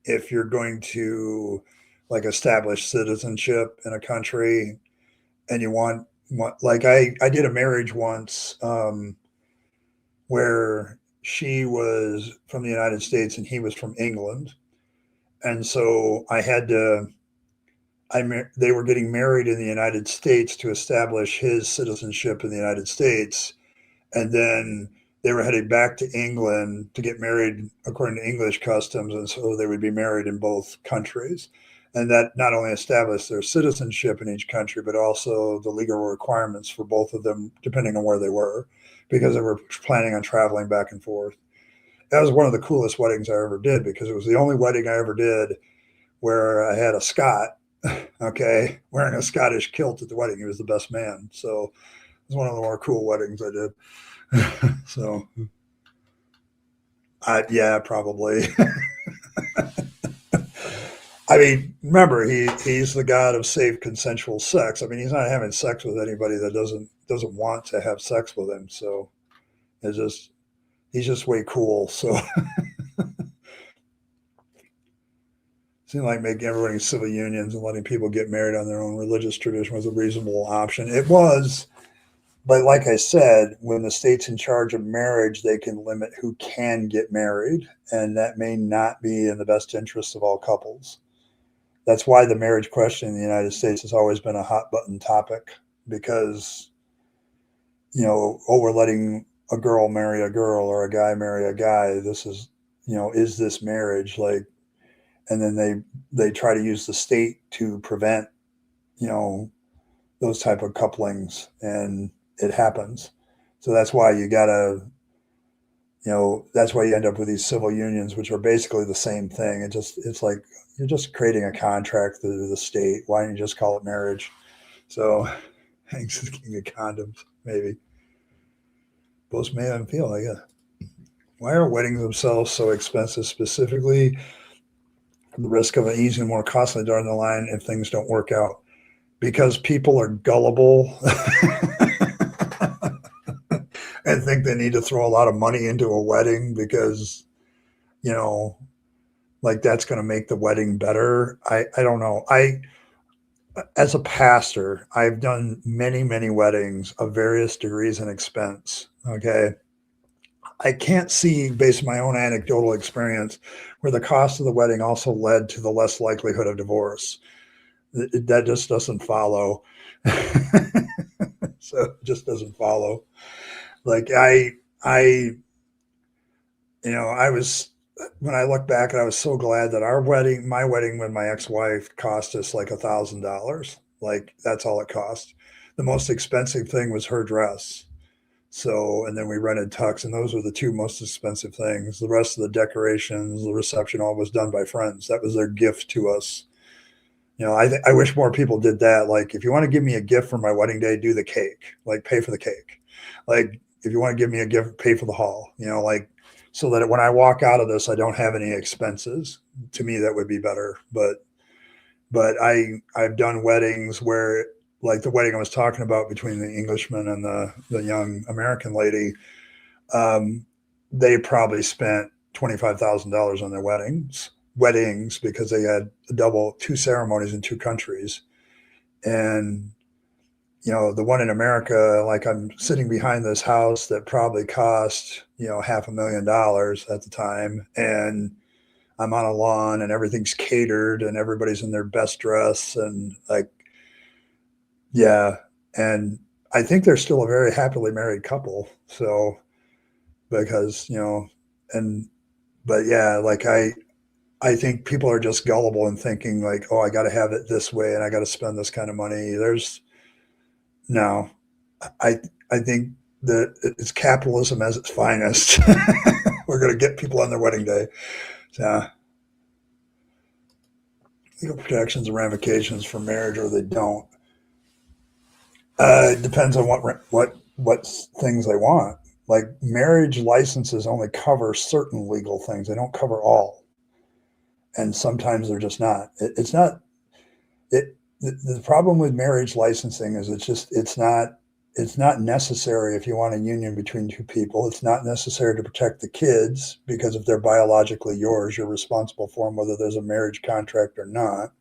if you're going to like establish citizenship in a country, and you want like I did a marriage once, where she was from the United States and he was from England, and so I had to. They were getting married in the United States to establish his citizenship in the United States, and then they were heading back to England to get married according to English customs, and so they would be married in both countries. And that not only established their citizenship in each country, but also the legal requirements for both of them, depending on where they were, because they were planning on traveling back and forth. That was one of the coolest weddings I ever did, because it was the only wedding I ever did where I had a Scot, okay, wearing a Scottish kilt at the wedding. He was the best man. So it was one of the more cool weddings I did. So, yeah, probably. I mean, remember, he's the god of safe, consensual sex. I mean, he's not having sex with anybody that doesn't want to have sex with him. So it's just he's just way cool. So seemed like making everybody civil unions and letting people get married on their own religious tradition was a reasonable option. It was, but like I said, when the state's in charge of marriage, they can limit who can get married, and that may not be in the best interest of all couples. That's why the marriage question in the United States has always been a hot button topic, because, we're letting a girl marry a girl or a guy marry a guy. This is, is this marriage? Like, and then they try to use the state to prevent, you know, those type of couplings, and it happens. So that's why you gotta, that's why you end up with these civil unions, which are basically the same thing. It's like you're just creating a contract through the state. Why don't you just call it marriage? So thanks to king of condoms, maybe. Both made them feel like it. Why are weddings themselves so expensive? Specifically, the risk of an easier, more costly down the line if things don't work out. Because people are gullible and think they need to throw a lot of money into a wedding because, like that's going to make the wedding better. I don't know. As a pastor, I've done many, many weddings of various degrees and expense. Okay. I can't see, based on my own anecdotal experience, where the cost of the wedding also led to the less likelihood of divorce. That just doesn't follow. So it just doesn't follow. Like I was, when I look back, I was so glad that my wedding with my ex-wife cost us like $1,000. Like that's all it cost. The most expensive thing was her dress. So, and then we rented tux, and those were the two most expensive things. The rest of the decorations, the reception, all was done by friends. That was their gift to us. I wish more people did that. Like, if you want to give me a gift for my wedding day, do the cake. Like, pay for the cake. Like, if you want to give me a gift, pay for the hall. Like, so that when I walk out of this, I don't have any expenses. To me, that would be better. But I've done weddings where, like the wedding I was talking about between the Englishman and the young American lady, they probably spent $25,000 on their weddings because they had two ceremonies in two countries. And, the one in America, like I'm sitting behind this house that probably cost, $500,000 at the time. And I'm on a lawn and everything's catered and everybody's in their best dress. And like, yeah. And I think they're still a very happily married couple. So, because, but yeah, like I think people are just gullible and thinking like, oh, I got to have it this way and I got to spend this kind of money. No, I think that it's capitalism as its finest. We're going to get people on their wedding day. So, legal protections and ramifications for marriage, or they don't. It depends on what things they want. Like marriage licenses only cover certain legal things; they don't cover all. And sometimes they're just not. It's not. The problem with marriage licensing is it's not necessary if you want a union between two people. It's not necessary to protect the kids because if they're biologically yours, you're responsible for them whether there's a marriage contract or not.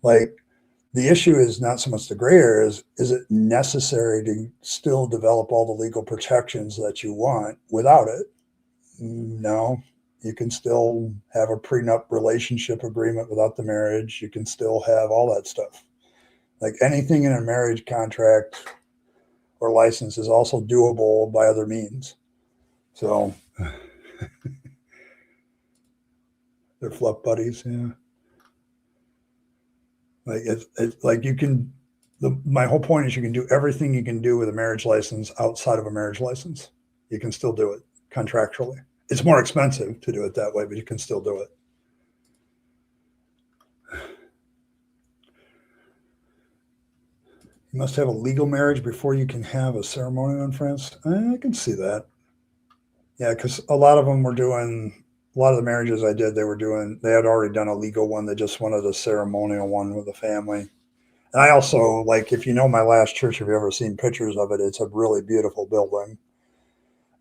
Like the issue is not so much the gray area is it necessary to still develop all the legal protections that you want without it? No. You can still have a prenup relationship agreement without the marriage. You can still have all that stuff. Like anything in a marriage contract or license is also doable by other means. So they're fluff buddies. Yeah. Like it's like you can. My whole point is you can do everything you can do with a marriage license outside of a marriage license. You can still do it contractually. It's more expensive to do it that way, but you can still do it. You must have a legal marriage before you can have a ceremonial in France. I can see that. Yeah, because a lot of them were doing. A lot of the marriages I did, they were doing. They had already done a legal one. They just wanted a ceremonial one with the family. And I also like, if you know my last church, if you've ever seen pictures of it, it's a really beautiful building.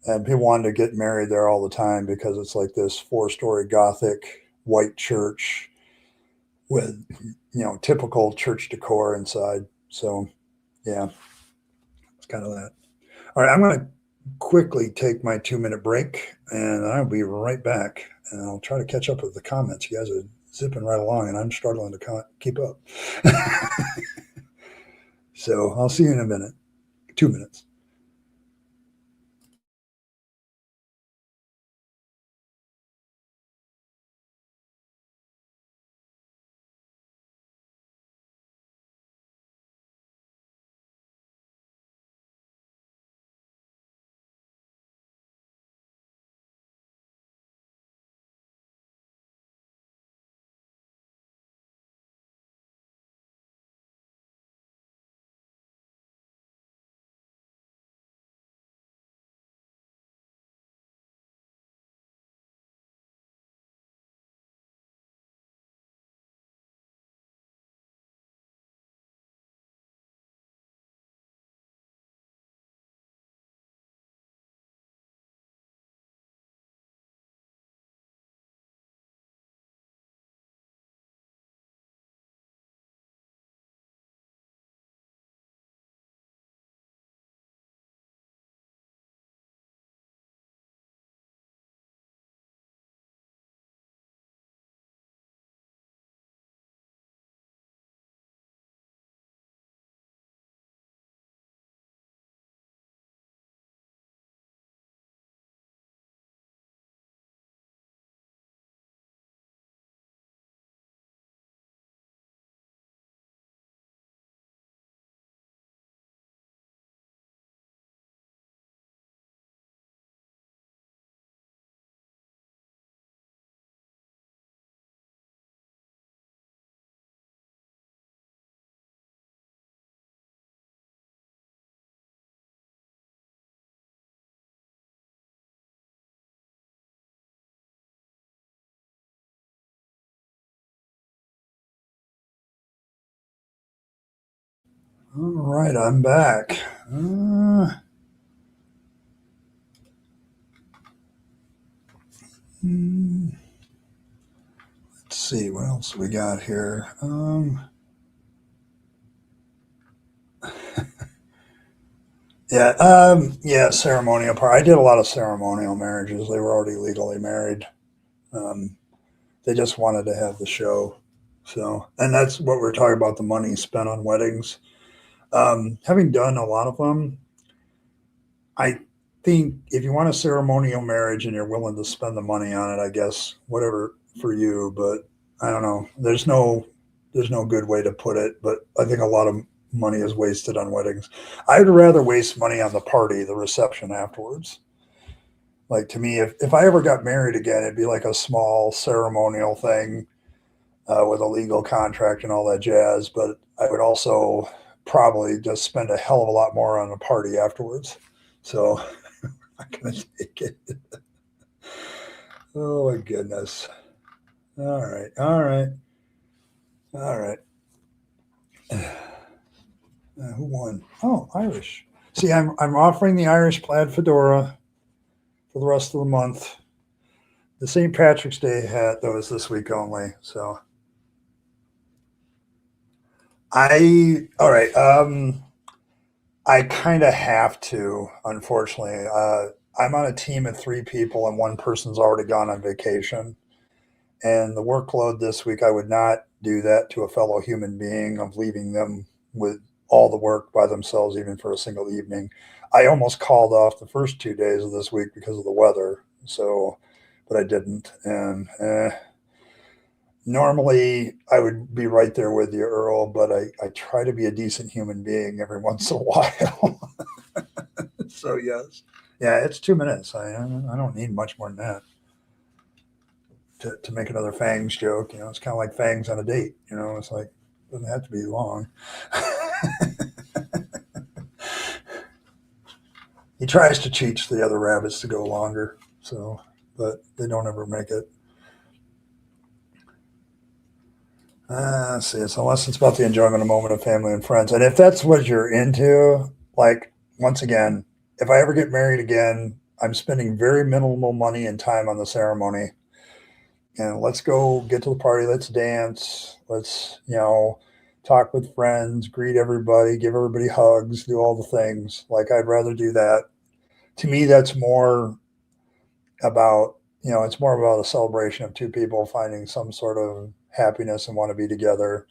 And people wanted to get married there all the time because it's like this four-story Gothic white church with, typical church decor inside. So yeah, it's kind of that. All right, I'm going to quickly take my 2-minute break, and I'll be right back. And I'll try to catch up with the comments. You guys are zipping right along, and I'm struggling to keep up. So I'll see you in a minute. 2 minutes. All right, I'm back. Let's see what else we got here. Yeah, ceremonial part. I did a lot of ceremonial marriages. They were already legally married. Um, they just wanted to have the show. So, and that's what we're talking about, the money spent on weddings. Having done a lot of them, I think if you want a ceremonial marriage and you're willing to spend the money on it, I guess whatever for you. But I don't know. There's no good way to put it. But I think a lot of money is wasted on weddings. I'd rather waste money on the party, the reception afterwards. Like to me, if I ever got married again, it'd be like a small ceremonial thing with a legal contract and all that jazz. But I would also probably just spend a hell of a lot more on a party afterwards. So I'm gonna take it. Oh my goodness. All right. All right. All right. Who won? Oh, Irish. See, I'm offering the Irish plaid fedora for the rest of the month. The St. Patrick's Day hat though is this week only. So I all right. I kind of have to, unfortunately. I'm on a team of 3 people, and one person's already gone on vacation. And the workload this week, I would not do that to a fellow human being of leaving them with all the work by themselves, even for a single evening. I almost called off the first 2 days of this week because of the weather. So, but I didn't. And normally I would be right there with you, Earl, but I try to be a decent human being every once in a while. So yes, yeah, it's 2 minutes. I don't need much more than that to make another Fangs joke. It's kind of like Fangs on a date. It's like, it doesn't have to be long. He tries to teach the other rabbits to go longer, but they don't ever make it. Let's see. So unless it's about the enjoyment of moment of family and friends, and if that's what you're into, like, once again, if I ever get married again, I'm spending very minimal money and time on the ceremony. And let's go get to the party. Let's dance. Let's, talk with friends, greet everybody, give everybody hugs, do all the things. Like, I'd rather do that. To me, that's more about, it's more about a celebration of two people finding some sort of happiness and want to be together.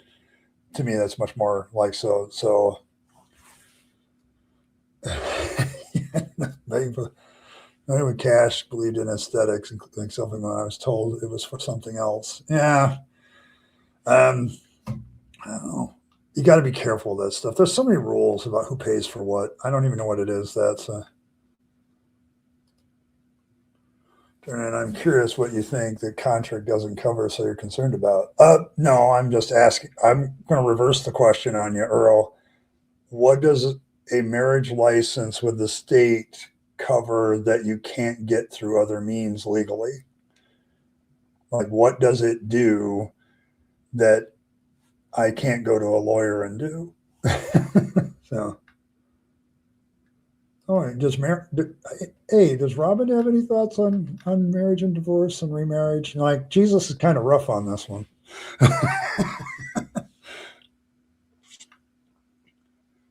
To me, that's much more like so. Maybe Cash believed in aesthetics, including something when I was told it was for something else. Yeah. I don't know. You got to be careful with that stuff. There's so many rules about who pays for what. I don't even know what it is. And I'm curious what you think the contract doesn't cover, so you're concerned about. No, I'm just asking. I'm going to reverse the question on you, Earl. What does a marriage license with the state cover that you can't get through other means legally? Like, what does it do that I can't go to a lawyer and do? So, does Rabyd have any thoughts on marriage and divorce and remarriage? Like, Jesus is kind of rough on this one.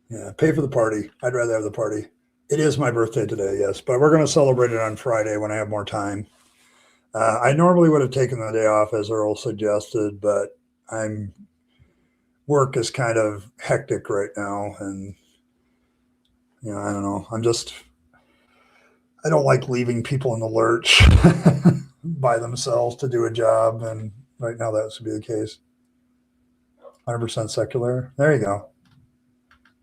Yeah, pay for the party. I'd rather have the party. It is my birthday today, yes, but we're going to celebrate it on Friday when I have more time. I normally would have taken the day off, as Earl suggested, but work is kind of hectic right now, and I don't know. I don't like leaving people in the lurch by themselves to do a job, and right now that would be the case. 100% secular. There you go.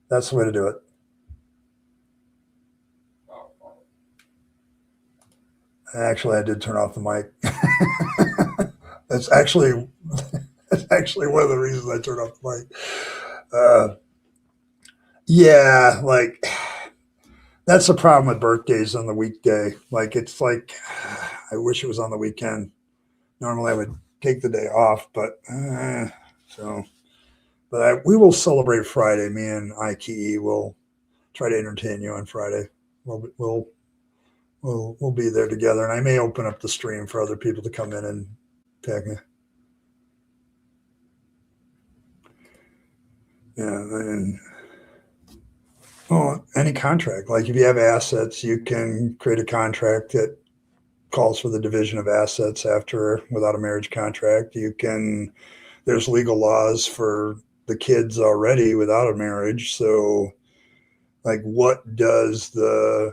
That's the way to do it. Actually, I did turn off the mic. That's actually one of the reasons I turned off the mic. Yeah, like, that's the problem with birthdays on the weekday. Like, it's like, I wish it was on the weekend. Normally I would take the day off, but we will celebrate Friday. Me and IKE will try to entertain you on Friday. We'll be there together, and I may open up the stream for other people to come in and tag me. Yeah, any contract. Like, if you have assets, you can create a contract that calls for the division of assets without a marriage contract. There's legal laws for the kids already without a marriage. So, like, what does a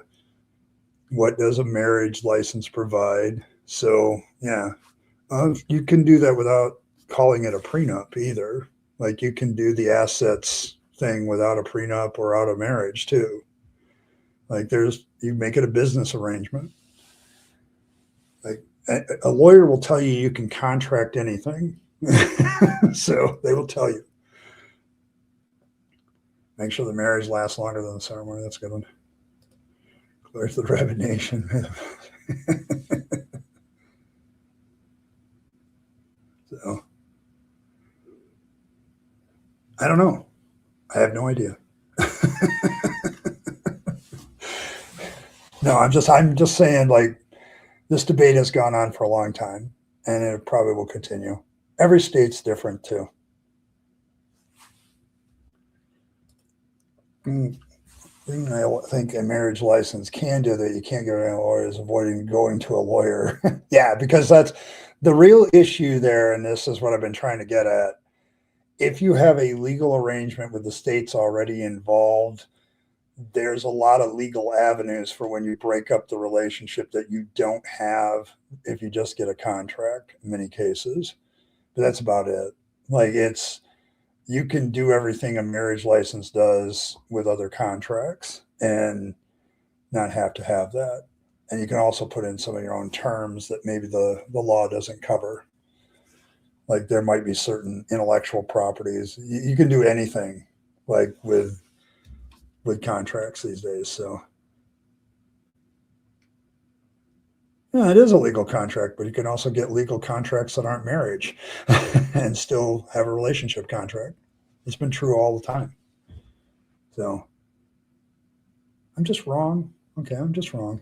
marriage license provide? So, yeah, you can do that without calling it a prenup either. Like, you can do the assets thing without a prenup or out of marriage too. Like, you make it a business arrangement. Like, a lawyer will tell you can contract anything. So they will tell you. Make sure the marriage lasts longer than the ceremony. That's a good one. Clears the Rabyd Nation. So, I don't know. I have no idea. No, I'm just saying, like, this debate has gone on for a long time, and it probably will continue. Every state's different too. The thing I think a marriage license can do that you can't get a lawyer is avoiding going to a lawyer. Yeah, because that's the real issue there, and this is what I've been trying to get at, if you have a legal arrangement with the states already involved, there's a lot of legal avenues for when you break up the relationship that you don't have if you just get a contract in many cases. But that's about it. Like it's you can do everything a marriage license does with other contracts and not have to have that. And you can also put in some of your own terms that maybe the law doesn't cover. Like there might be certain intellectual properties. You can do anything like with contracts these days. So yeah, it is a legal contract, but you can also get legal contracts that aren't marriage and still have a relationship contract. It's been true all the time. So I'm just wrong. Okay, I'm just wrong.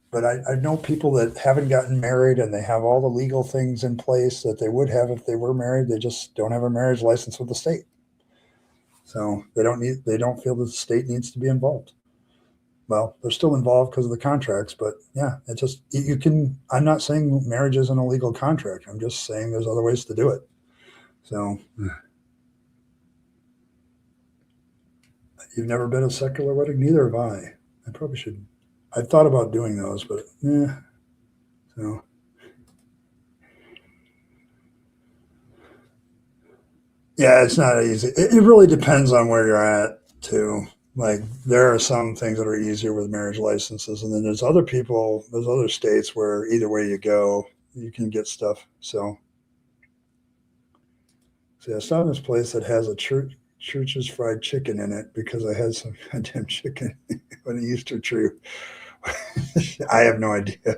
But I know people that haven't gotten married and they have all the legal things in place that they would have if they were married. They just don't have a marriage license with the state. So they don't feel that the state needs to be involved. Well, they're still involved because of the contracts, but yeah, it just you can. I'm not saying marriage is an illegal contract. I'm just saying there's other ways to do it. So you've never been a secular wedding, neither have I. I probably should. I thought about doing those, but yeah. So yeah, it's not easy. It really depends on where you're at too. Like there are some things that are easier with marriage licenses, and then there's other states where either way you go, you can get stuff. So I saw this place that has a church's fried chicken in it because I had some goddamn chicken on the Easter tree. I have no idea.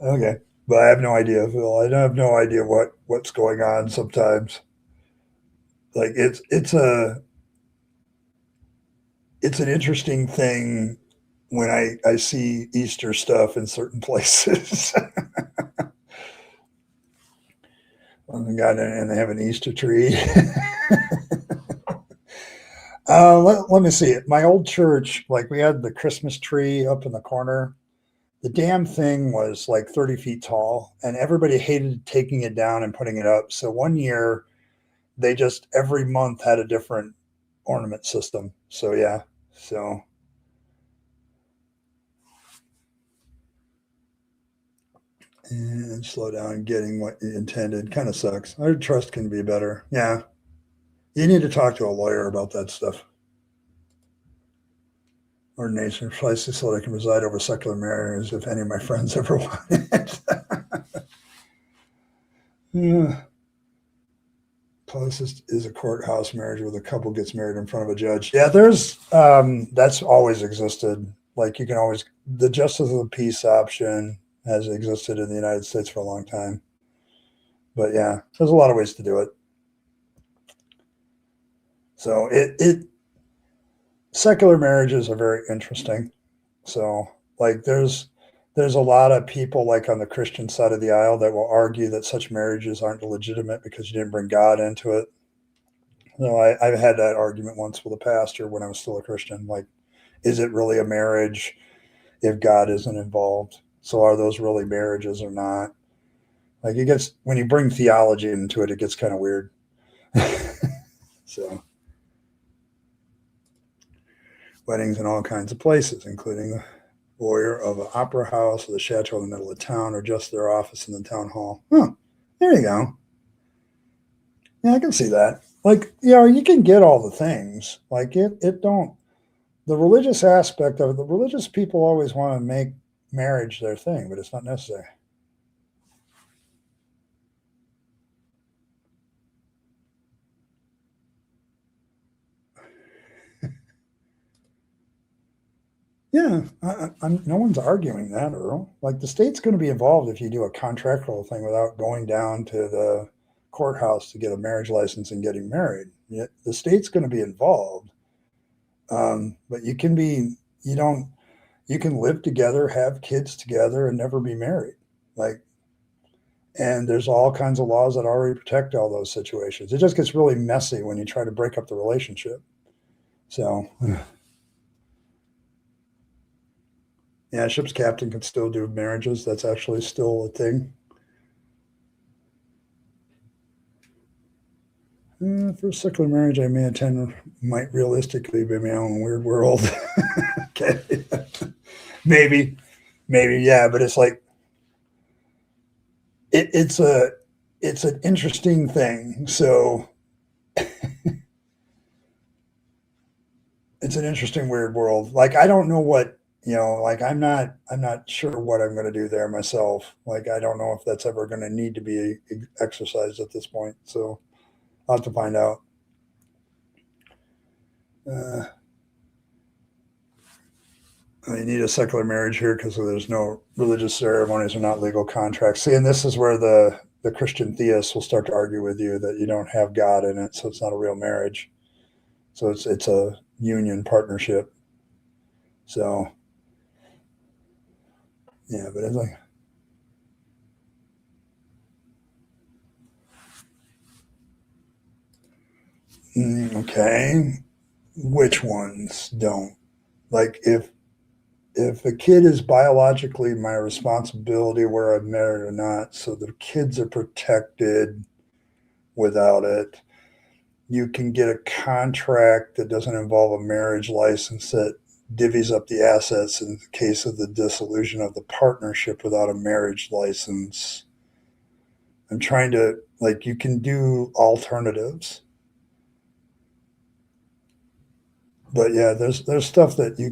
Okay, but I have no idea, Phil. I have no idea what's going on sometimes. Like it's an interesting thing when I see Easter stuff in certain places. And they have an Easter tree. Let me see it. My old church, like we had the Christmas tree up in the corner. The damn thing was like 30 feet tall, and everybody hated taking it down and putting it up. So one year, they just every month had a different ornament system. So yeah, so and slow down getting what you intended kind of sucks. Our trust can be better. Yeah, you need to talk to a lawyer about that stuff. Ordination precisely so that I can preside over secular marriages if any of my friends ever want it. Yeah. Closest is a courthouse marriage where the couple gets married in front of a judge. Yeah, there's that's always existed. Like you can always the justice of the peace option has existed in the United States for a long time. But yeah, there's a lot of ways to do it. So it secular marriages are very interesting. So like there's a lot of people like on the Christian side of the aisle that will argue that such marriages aren't legitimate because you didn't bring God into it. No, I've had that argument once with a pastor when I was still a Christian. Like, is it really a marriage if God isn't involved? So are those really marriages or not? Like it gets when you bring theology into it, it gets kind of weird. So weddings in all kinds of places, including the foyer of an opera house or the chateau in the middle of town or just their office in the town hall. Huh. There you go. Yeah, I can see that. Like, you can get all the things. Like it don't the religious aspect of it, the religious people always want to make marriage their thing, but it's not necessary. Yeah, no one's arguing that, Earl. Like the state's going to be involved if you do a contractual thing without going down to the courthouse to get a marriage license and getting married. Yeah, the state's going to be involved, but you don't, you can live together, have kids together, and never be married. Like, and there's all kinds of laws that already protect all those situations. It just gets really messy when you try to break up the relationship. So, yeah, ship's captain can still do marriages. That's actually still a thing. For secular marriage, I may attend might realistically be my own weird world. Okay. maybe, maybe, yeah, but it's like, it's it's an interesting thing. So it's an interesting weird world. Like I don't know what, like I'm not sure what I'm going to do there myself. Like I don't know if that's ever going to need to be exercised at this point. So I'll have to find out. Uh, you need a secular marriage here because there's no religious ceremonies or not legal contracts. See, and this is where the Christian theists will start to argue with you that you don't have God in it, so it's not a real marriage. So it's a union partnership. So yeah, but it's like, okay, which ones don't? Like if a kid is biologically my responsibility where I'm married or not, so the kids are protected without it. You can get a contract that doesn't involve a marriage license that divvies up the assets in the case of the dissolution of the partnership without a marriage license. I'm trying to, like, you can do alternatives. But yeah, there's stuff that you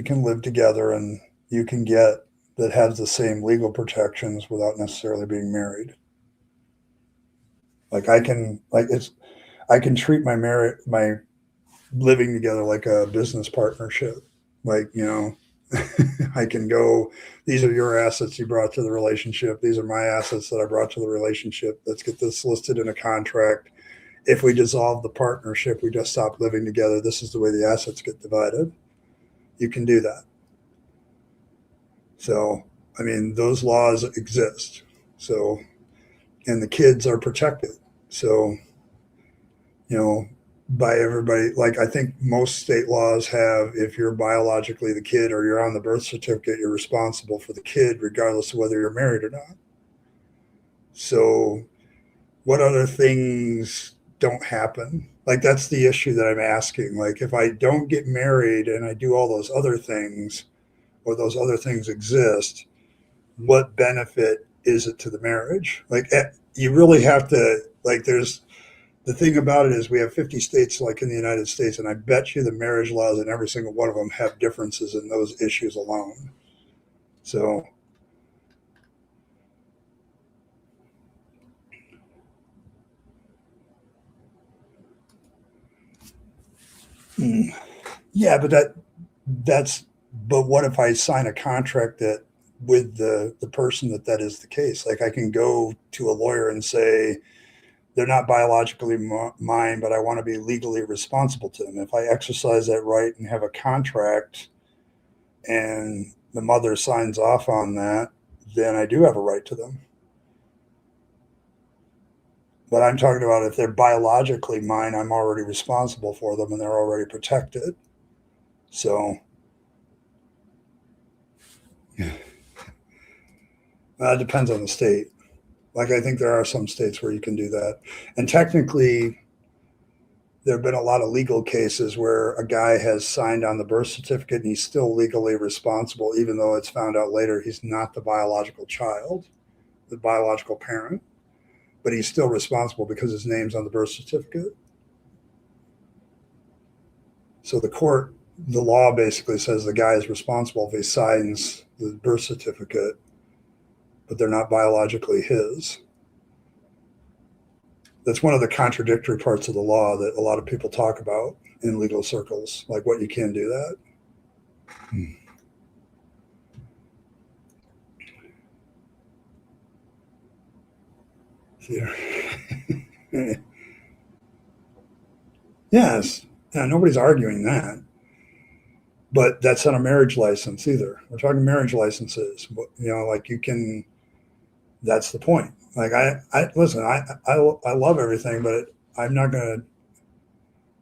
can live together and you can get that has the same legal protections without necessarily being married. Like I can treat my living together like a business partnership. Like, I can go, these are your assets you brought to the relationship. These are my assets that I brought to the relationship. Let's get this listed in a contract. If we dissolve the partnership, we just stop living together. This is the way the assets get divided. You can do that. So, I mean, those laws exist. So, and the kids are protected. So, you know, by everybody, like I think most state laws have, if you're biologically the kid or you're on the birth certificate, you're responsible for the kid, regardless of whether you're married or not. So, what other things don't happen? Like, that's the issue that I'm asking. Like, if I don't get married and I do all those other things, or those other things exist, what benefit is it to the marriage? Like, you really have to, like, there's the thing about it is we have 50 states like in the United States, and I bet you the marriage laws in every single one of them have differences in those issues alone. So, yeah, but that's but what if I sign a contract that with the person that is the case? Like I can go to a lawyer and say they're not biologically mine, but I want to be legally responsible to them. If I exercise that right and have a contract and the mother signs off on that, then I do have a right to them. But I'm talking about if they're biologically mine, I'm already responsible for them and they're already protected. So it depends on the state. Like I think there are some states where you can do that. And technically, there have been a lot of legal cases where a guy has signed on the birth certificate and he's still legally responsible, even though it's found out later he's not the biological child, the biological parent, but he's still responsible because his name's on the birth certificate. So the law basically says the guy is responsible if he signs the birth certificate, but they're not biologically his. That's one of the contradictory parts of the law that a lot of people talk about in legal circles, like what you can do that. Yeah. Yes. Yeah, nobody's arguing that. But that's not a marriage license either. We're talking marriage licenses. Like you can, that's the point. Like I listen, I love everything, but I'm not going to,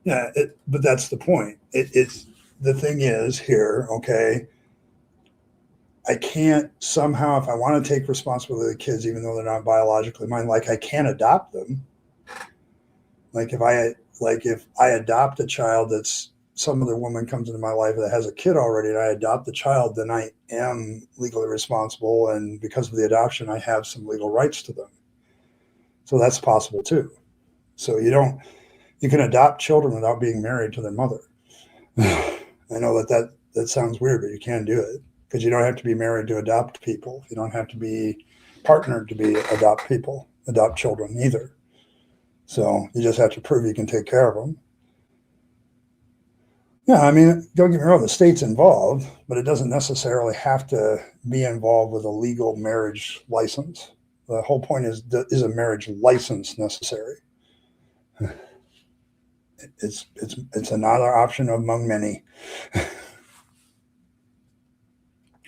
yeah, but that's the point. It's the thing is here, okay, I can't somehow, if I want to take responsibility of the kids, even though they're not biologically mine, like I can't adopt them. Like if I adopt a child that's some other woman comes into my life that has a kid already and I adopt the child, then I am legally responsible. And because of the adoption, I have some legal rights to them. So that's possible too. So you can adopt children without being married to their mother. I know that sounds weird, but you can do it because you don't have to be married to adopt people. You don't have to be partnered to be adopt children either. So you just have to prove you can take care of them. Yeah, I mean, don't get me wrong, the state's involved, but it doesn't necessarily have to be involved with a legal marriage license. The whole point is a marriage license necessary? It's another option among many.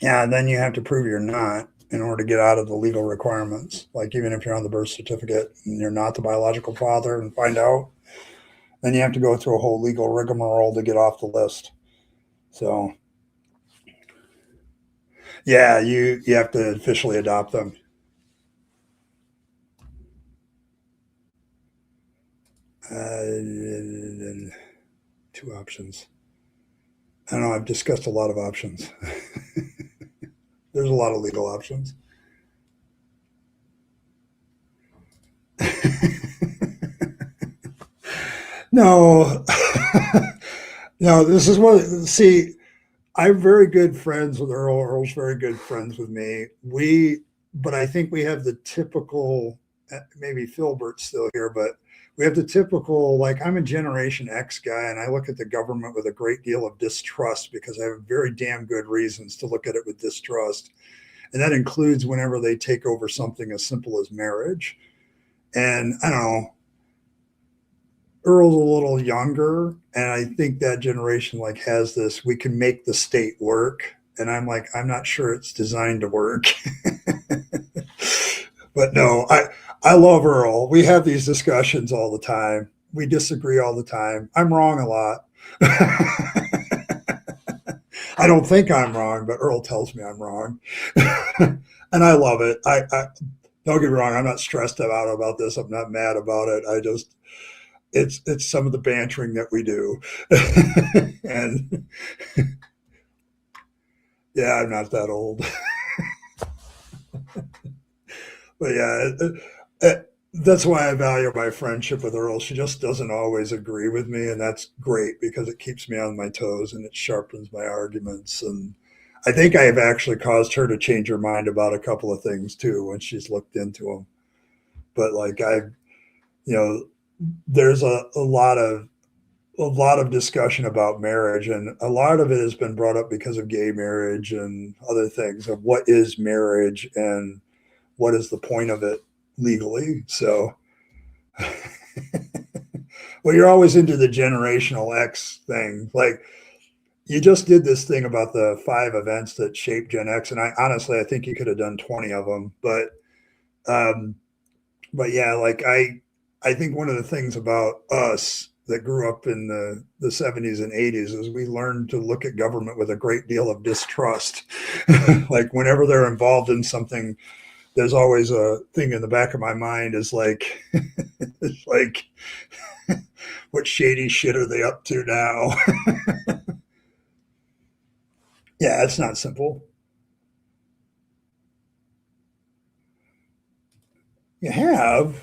Yeah, then you have to prove you're not in order to get out of the legal requirements. Like even if you're on the birth certificate and you're not the biological father and find out, then you have to go through a whole legal rigmarole to get off the list. So yeah, you have to officially adopt them. Two options. I don't know. I've discussed a lot of options. There's a lot of legal options. No, no. This is what. See, I'm very good friends with Earl. Earl's very good friends with me. But I think we have the typical. Maybe Philbert's still here, but we have the typical. Like I'm a Generation X guy, and I look at the government with a great deal of distrust because I have very damn good reasons to look at it with distrust, and that includes whenever they take over something as simple as marriage. And I don't know, Earl's a little younger, and I think that generation like has this. We can make the state work, and I'm like, I'm not sure it's designed to work. But no, I love Earl. We have these discussions all the time. We disagree all the time. I'm wrong a lot. I don't think I'm wrong, but Earl tells me I'm wrong, and I love it. I don't get me wrong. I'm not stressed about this. I'm not mad about it. I just it's some of the bantering that we do, and yeah, I'm not that old, but yeah, that's why I value my friendship with Earl. She just doesn't always agree with me, and that's great because it keeps me on my toes and it sharpens my arguments. And I think I have actually caused her to change her mind about a couple of things too when she's looked into them. But like you know, there's a lot of discussion about marriage, and a lot of it has been brought up because of gay marriage and other things of what is marriage and what is the point of it legally. So, well, you're always into the generational X thing. Like you just did this thing about the 5 events that shaped Gen X, and I honestly I think you could have done 20 of them, um, but yeah, like I think one of the things about us that grew up in the 70s and 80s is we learned to look at government with a great deal of distrust. Like whenever they're involved in something, there's always a thing in the back of my mind is like, it's like, what shady shit are they up to now? Yeah, it's not simple. You have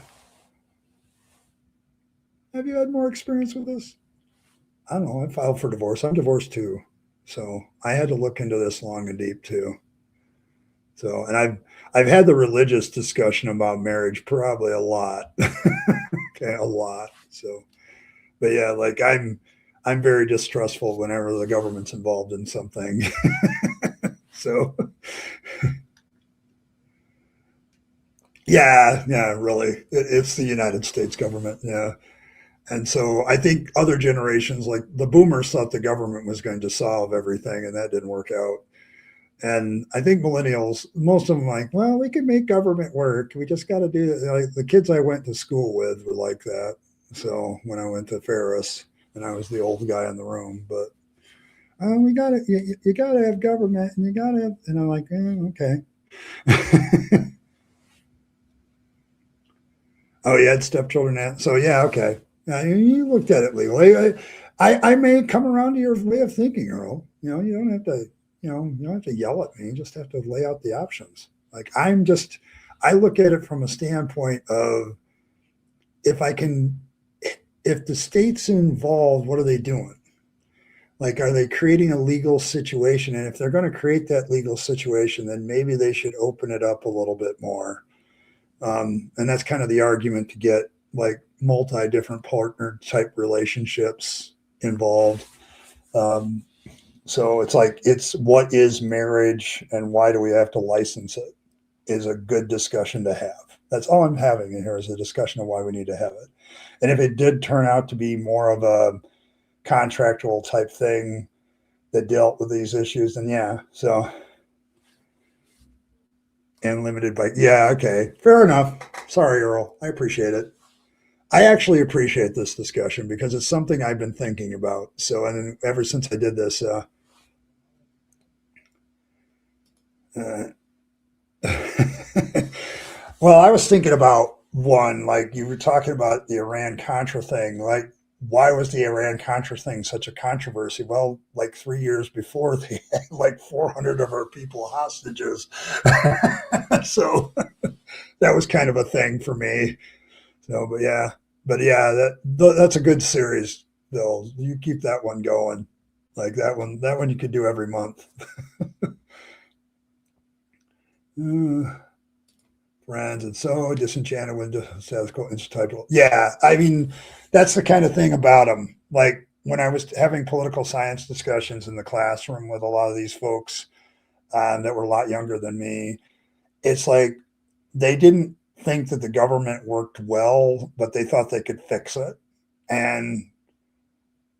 you had more experience with this? I don't know. I filed for divorce. I'm divorced too. So I had to look into this long and deep too. So, and I've had the religious discussion about marriage probably a lot. Okay, a lot. So, but yeah, like I'm very distrustful whenever the government's involved in something. So, yeah, yeah, really, it's the United States government. Yeah, and so I think other generations, like the boomers, thought the government was going to solve everything, and that didn't work out. And I think millennials, most of them, like, well, we can make government work. We just got to do it. Like the kids I went to school with were like that. So when I went to Ferris, and I was the old guy in the room, but we got to, you got to have government, and you got to have, and I'm like, okay. Oh, you had stepchildren now, so yeah, okay, Yeah, you looked at it legally. I may come around to your way of thinking, Earl. You don't have to, you don't have to yell at me. You just have to lay out the options. Like I look at it from a standpoint of if I can, if the state's involved, what are they doing? Like, are they creating a legal situation? And if they're going to create that legal situation, then maybe they should open it up a little bit more. And that's kind of the argument to get like multi different partner type relationships involved. Um, so it's like, it's what is marriage and why do we have to license it is a good discussion to have. That's all I'm having in here is a discussion of why we need to have it. And if it did turn out to be more of a contractual type thing that dealt with these issues, then yeah. So, and limited by, yeah, okay, fair enough. Sorry, Earl. I appreciate it. I actually appreciate this discussion because it's something I've been thinking about. So, and ever since I did this, uh, well, I was thinking about one, like you were talking about the Iran Contra thing. Like, why was the Iran Contra thing such a controversy? Well, like 3 years before, they had like 400 of our people hostages. So that was kind of a thing for me. So, but yeah, that's a good series, though. You keep that one going. Like that one you could do every month. Friends and so disenchanted with the status quo type. Yeah, I mean, that's the kind of thing about them. Like when I was having political science discussions in the classroom with a lot of these folks that were a lot younger than me, it's like they didn't think that the government worked well, but they thought they could fix it. And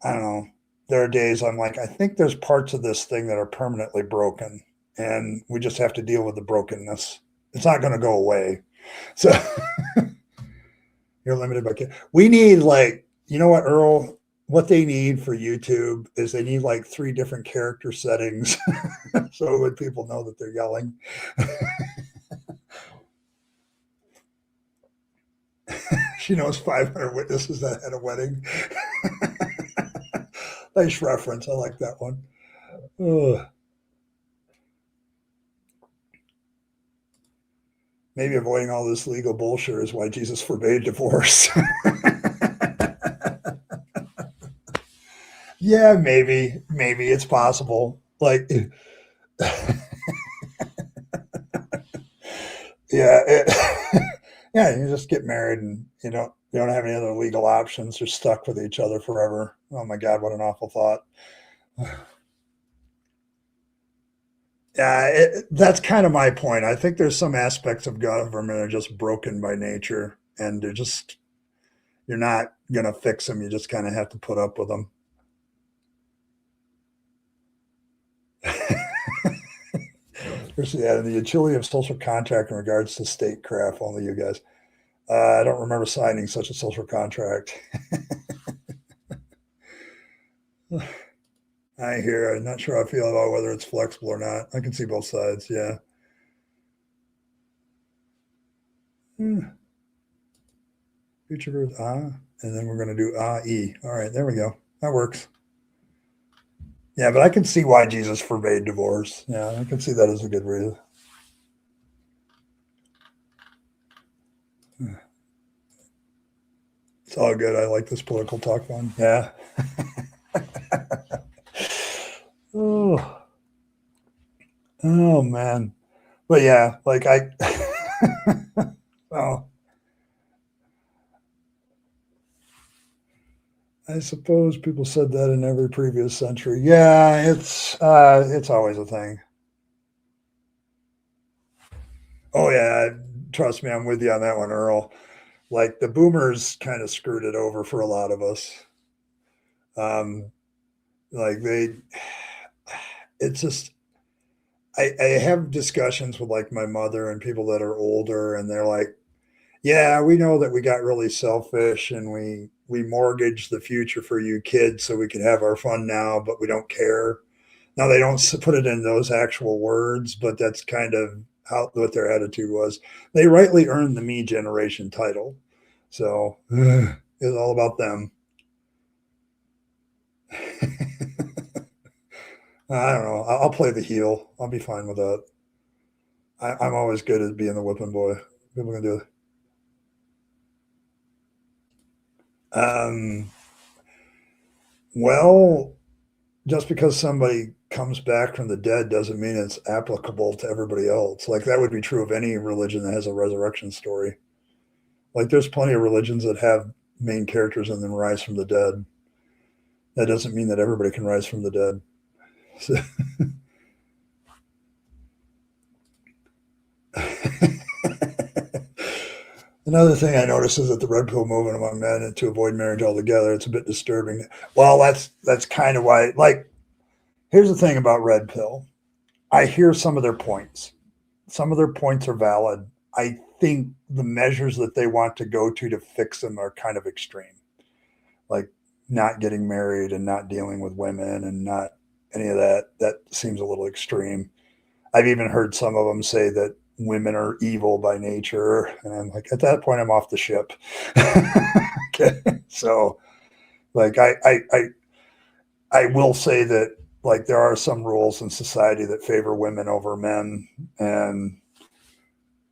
I don't know. There are days I'm like, I think there's parts of this thing that are permanently broken, and we just have to deal with the brokenness. It's not going to go away. So you're limited by kids. We need like, you know what, Earl? What they need for YouTube is they need like 3 different character settings, so when people know that they're yelling. She knows 500 witnesses that had a wedding. Nice reference. I like that one. Ugh. Maybe avoiding all this legal bullshit is why Jesus forbade divorce. Yeah, maybe it's possible. Like, yeah, yeah, you just get married and you don't have any other legal options. You're stuck with each other forever. Oh my God, what an awful thought. Yeah, that's kind of my point. I think there's some aspects of government that are just broken by nature, and you're not gonna fix them. You just kind of have to put up with them. Here's the utility of social contract in regards to statecraft. Only you guys. I don't remember signing such a social contract. I hear. I'm not sure how I feel about whether it's flexible or not. I can see both sides. Yeah. Future verb and then we're going to do e. All right, there we go. That works. Yeah, but I can see why Jesus forbade divorce. Yeah, I can see that as a good reason. It's all good. I like this political talk one. Yeah. Oh, oh man. But yeah, like well, I suppose people said that in every previous century. Yeah, it's always a thing. Oh yeah, trust me, I'm with you on that one, Earl. Like the boomers kind of screwed it over for a lot of us. Um, like it's just I have discussions with like my mother and people that are older, and they're like, "Yeah, we know that we got really selfish, and we mortgaged the future for you kids so we could have our fun now, but we don't care." Now they don't put it in those actual words, but that's kind of how what their attitude was. They rightly earned the me generation title. So It's all about them. I don't know. I'll play the heel. I'll be fine with that. I'm always good at being the whipping boy. People can do it. Um, well, just because somebody comes back from the dead doesn't mean it's applicable to everybody else. Like that would be true of any religion that has a resurrection story. Like there's plenty of religions that have main characters and then rise from the dead. That doesn't mean that everybody can rise from the dead. So, another thing I notice is that the red pill movement among men and to avoid marriage altogether, it's a bit disturbing. Well, that's kind of why. Like, here's the thing about red pill. I hear some of their points. Some of their points are valid. I think the measures that they want to go to fix them are kind of extreme, like not getting married and not dealing with women and not any of that. That seems a little extreme. I've even heard some of them say that women are evil by nature, and I'm like, at that point, I'm off the ship. Okay, so like I will say that like there are some rules in society that favor women over men, and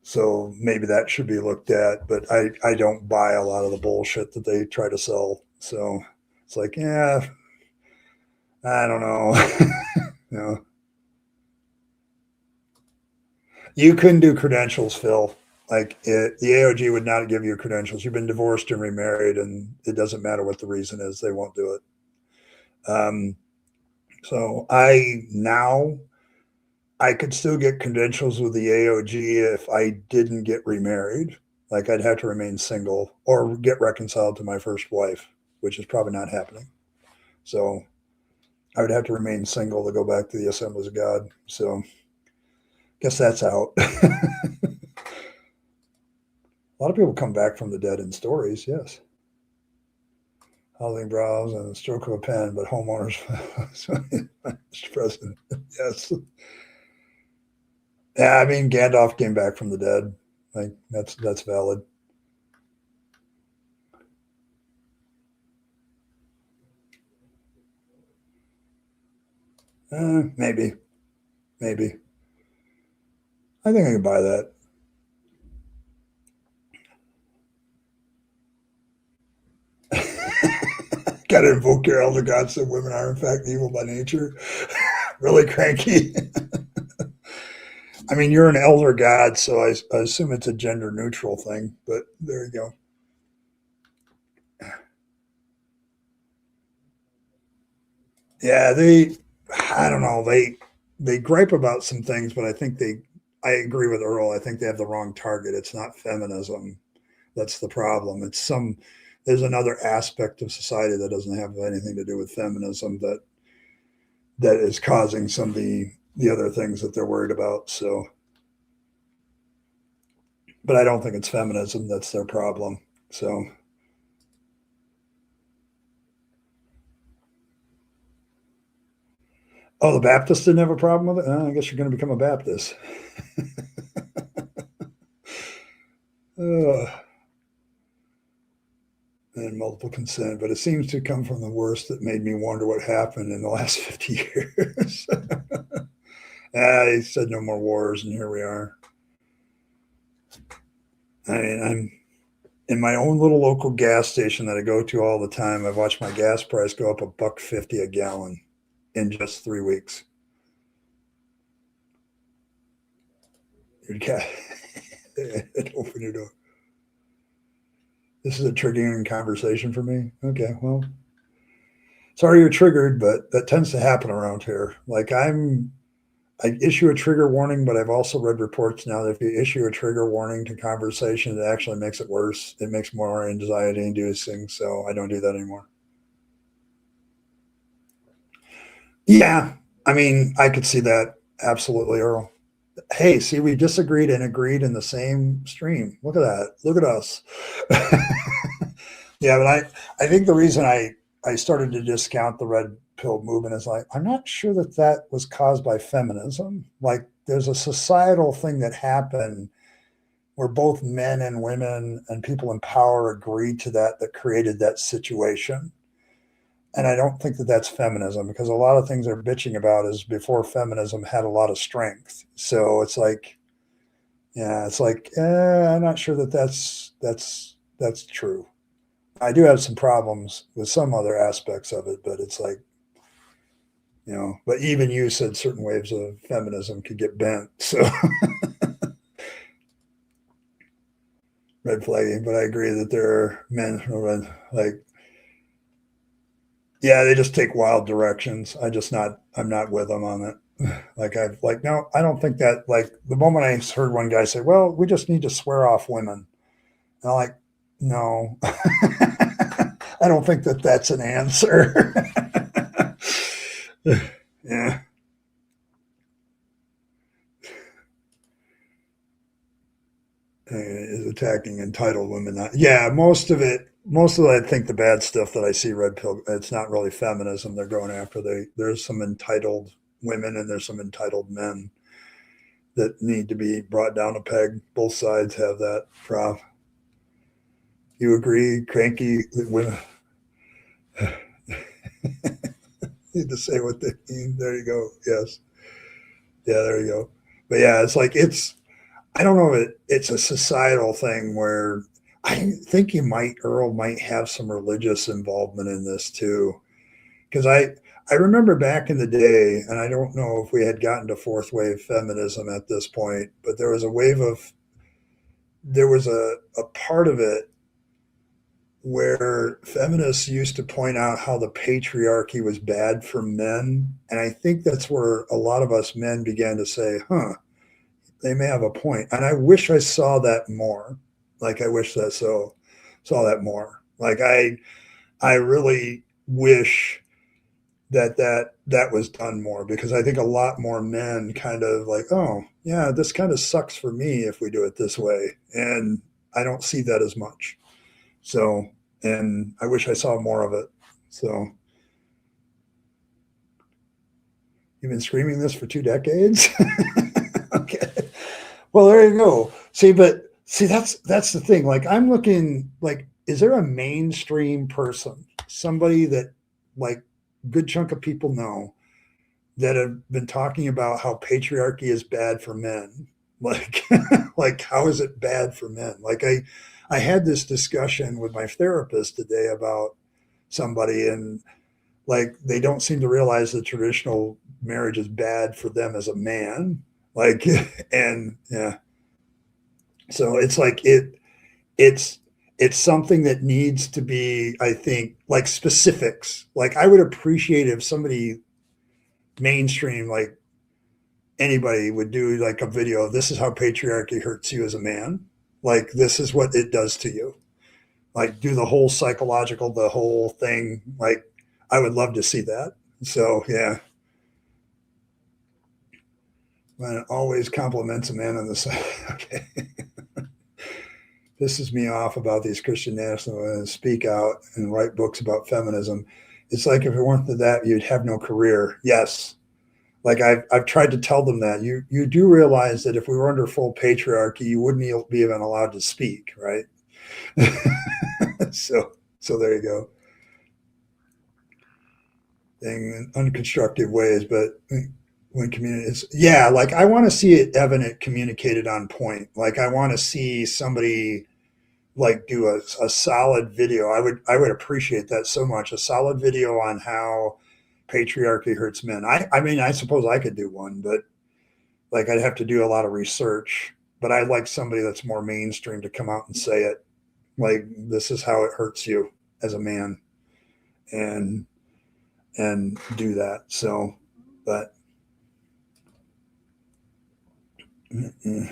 so maybe that should be looked at. But I don't buy a lot of the bullshit that they try to sell. So it's like, yeah, I don't know. You know, you couldn't do credentials, Phil. Like the AOG would not give you credentials. You've been divorced and remarried, and it doesn't matter what the reason is; they won't do it. So I could still get credentials with the AOG if I didn't get remarried. Like I'd have to remain single or get reconciled to my first wife, which is probably not happening. So I would have to remain single to go back to the Assemblies of God. So guess that's out. A lot of people come back from the dead in stories, yes. Housing brows and a stroke of a pen, but homeowners, Mr. President, yes. Yeah, I mean, Gandalf came back from the dead. Like that's valid. Maybe, maybe. I think I can buy that. Got to invoke your elder gods so women are in fact evil by nature. Really cranky. I mean, you're an elder god, so I assume it's a gender neutral thing. But there you go. Yeah, I don't know, they gripe about some things, but I agree with Earl. I think they have the wrong target. It's not feminism. That's the problem. There's another aspect of society that doesn't have anything to do with feminism that is causing some of the other things that they're worried about. So, but I don't think it's feminism that's their problem. So, oh, the Baptists didn't have a problem with it. I guess you're going to become a Baptist. uh, and multiple consent, but it seems to come from the worst that made me wonder what happened in the last 50 years. He said no more wars, and here we are. I mean, I'm in my own little local gas station that I go to all the time. I've watched my gas price go up $1.50 a gallon in just 3 weeks. Your cat, open your door. This is a triggering conversation for me. Okay, well, sorry you're triggered, but that tends to happen around here. Like I issue a trigger warning, but I've also read reports now that if you issue a trigger warning to conversation, it actually makes it worse. It makes more anxiety inducing. So I don't do that anymore. Yeah. I mean, I could see that. Absolutely, Earl. Hey, see, we disagreed and agreed in the same stream. Look at that. Look at us. Yeah, but I think the reason I started to discount the red pill movement is like, I'm not sure that was caused by feminism. Like, there's a societal thing that happened where both men and women and people in power agreed to that created that situation. And I don't think that that's feminism, because a lot of things they're bitching about is before feminism had a lot of strength. So it's like, yeah, it's like, I'm not sure that that's true. I do have some problems with some other aspects of it, but it's like, but even you said certain waves of feminism could get bent. So red flagging, but I agree that there are men who are like, yeah, they just take wild directions. I'm not with them on it. No, I don't think that, like, the moment I heard one guy say, well, we just need to swear off women. And I'm like, no, I don't think that that's an answer. Yeah. Is attacking entitled women. Yeah, most of it, I think the bad stuff that I see red pill, it's not really feminism they're going after. There's some entitled women and there's some entitled men that need to be brought down a peg. Both sides have that problem. You agree, cranky women need to say what they mean. There you go. Yes. Yeah, there you go. But yeah, I don't know if it's a societal thing where I think Earl might have some religious involvement in this too. Because I remember back in the day, and I don't know if we had gotten to fourth wave feminism at this point, but there was a part of it where feminists used to point out how the patriarchy was bad for men. And I think that's where a lot of us men began to say, they may have a point. And I wish I saw that more. Like, I wish that saw that more. Like, I really wish that was done more, because I think a lot more men kind of like, oh yeah, this kind of sucks for me if we do it this way. And I don't see that as much. So, and I wish I saw more of it. So, you've been screaming this for 2 decades? Okay. Well, there you go. See, that's the thing. Like, I'm looking, like, is there a mainstream person, somebody that, like, good chunk of people know, that have been talking about how patriarchy is bad for men? Like, like, how is it bad for men? Like, I had this discussion with my therapist today about somebody, and like, they don't seem to realize that traditional marriage is bad for them as a man. Like, and yeah, so it's like it's it's something that needs to be, I think, like, specifics. Like, I would appreciate if somebody mainstream, like anybody, would do like a video of, this is how patriarchy hurts you as a man. Like, this is what it does to you. Like, do the whole psychological, the whole thing. Like, I would love to see that. So yeah. When it always compliments a man on the side. Okay. Pisses me off about these Christian nationalists speak out and write books about feminism. It's like, if it weren't for that, you'd have no career. Yes. Like, I've tried to tell them that you do realize that if we were under full patriarchy, you wouldn't be even allowed to speak, right? so there you go. In unconstructive ways, but when community yeah, like, I want to see it evident, communicated on point. Like, I want to see somebody, like, do a solid video. I would appreciate that so much. A solid video on how patriarchy hurts men. I mean, I suppose I could do one, but like, I'd have to do a lot of research. But I'd like somebody that's more mainstream to come out and say it. Like, this is how it hurts you as a man, and do that. So, but you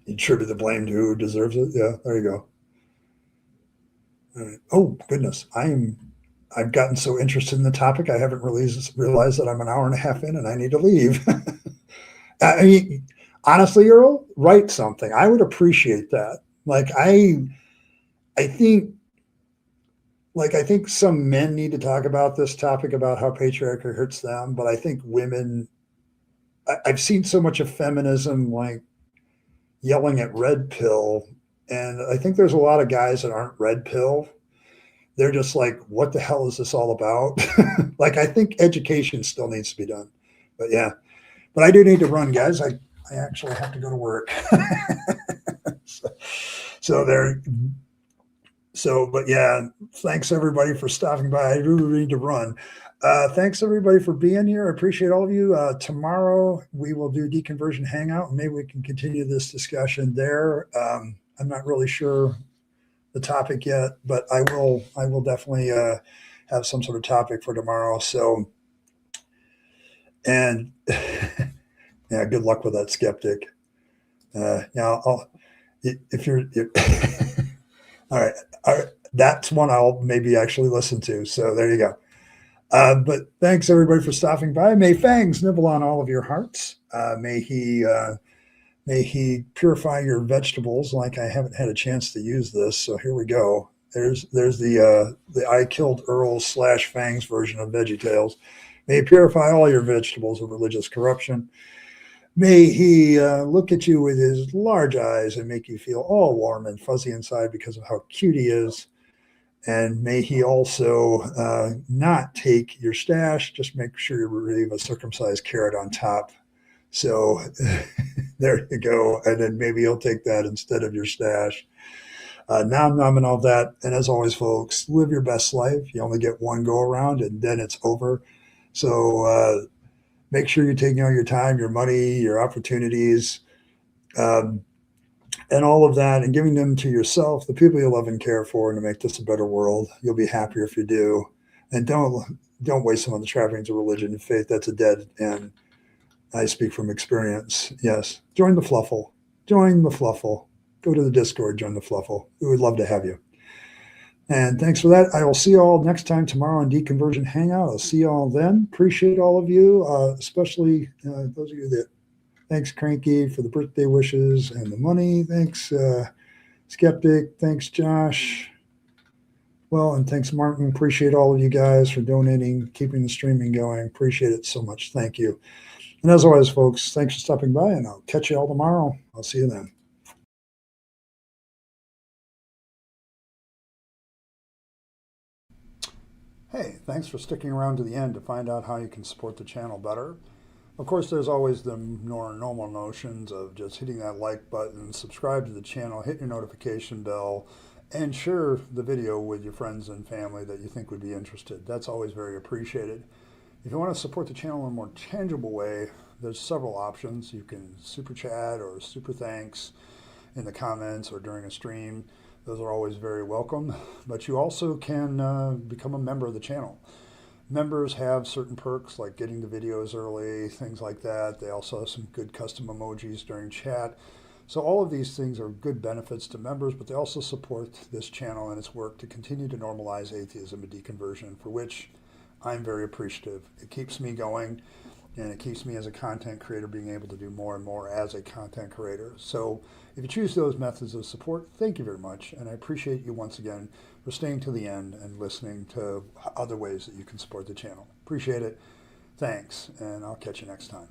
attribute the blame to who deserves it. Yeah, there you go. All right. Oh goodness, I've gotten so interested in the topic, I haven't realized that I'm an hour and a half in and I need to leave. I mean, honestly, Earl, write something. I would appreciate that. Like, I think, I think some men need to talk about this topic, about how patriarchy hurts them. But I think women, I've seen so much of feminism, like, yelling at red pill. And I think there's a lot of guys that aren't red pill. They're just like, what the hell is this all about? Like, I think education still needs to be done. But yeah, but I do need to run, guys. I actually have to go to work. so, so there. So, but yeah, thanks everybody for stopping by. I really need to run. Thanks everybody for being here. I appreciate all of you. Tomorrow we will do deconversion hangout, and maybe we can continue this discussion there. I'm not really sure the topic yet, but I will definitely have some sort of topic for tomorrow. So, and yeah, good luck with that skeptic. Yeah, if you're, all right, all right, that's one I'll maybe actually listen to. So there you go. But thanks everybody for stopping by. May Fangs nibble on all of your hearts. May he purify your vegetables. Like I haven't had a chance to use this, so here we go. There's the I killed Earl / Fangs version of VeggieTales. May he purify all your vegetables of religious corruption. May he look at you with his large eyes and make you feel all warm and fuzzy inside because of how cute he is. And may he also not take your stash. Just make sure you leave a circumcised carrot on top. So there you go. And then maybe he'll take that instead of your stash. Nom nom and all that. And as always, folks, live your best life. You only get one go around and then it's over. So make sure you're taking all your time, your money, your opportunities, and all of that, and giving them to yourself, the people you love and care for, and to make this a better world. You'll be happier if you do. And don't waste them on the trappings of religion and faith. That's a dead end. I speak from experience. Yes. Join the Fluffle. Join the Fluffle. Go to the Discord, join the Fluffle. We would love to have you. And thanks for that. I will see you all next time tomorrow on Deconversion Hangout. I'll see you all then. Appreciate all of you, especially those of you that, thanks, Cranky, for the birthday wishes and the money. Thanks, Skeptic. Thanks, Josh. Well, and thanks, Martin. Appreciate all of you guys for donating, keeping the streaming going. Appreciate it so much. Thank you. And as always, folks, thanks for stopping by, and I'll catch you all tomorrow. I'll see you then. Hey, thanks for sticking around to the end to find out how you can support the channel better. Of course, there's always the more normal notions of just hitting that like button, subscribe to the channel, hit your notification bell, and share the video with your friends and family that you think would be interested. That's always very appreciated. If you want to support the channel in a more tangible way, there's several options. You can super chat or super thanks in the comments or during a stream. Those are always very welcome. But you also can become a member of the channel. Members have certain perks like getting the videos early, things like that. They also have some good custom emojis during chat. So all of these things are good benefits to members, but they also support this channel and its work to continue to normalize atheism and deconversion, for which I'm very appreciative. It keeps me going, and it keeps me as a content creator being able to do more and more as a content creator. So if you choose those methods of support, thank you very much. And I appreciate you once again for staying to the end and listening to other ways that you can support the channel. Appreciate it. Thanks, and I'll catch you next time.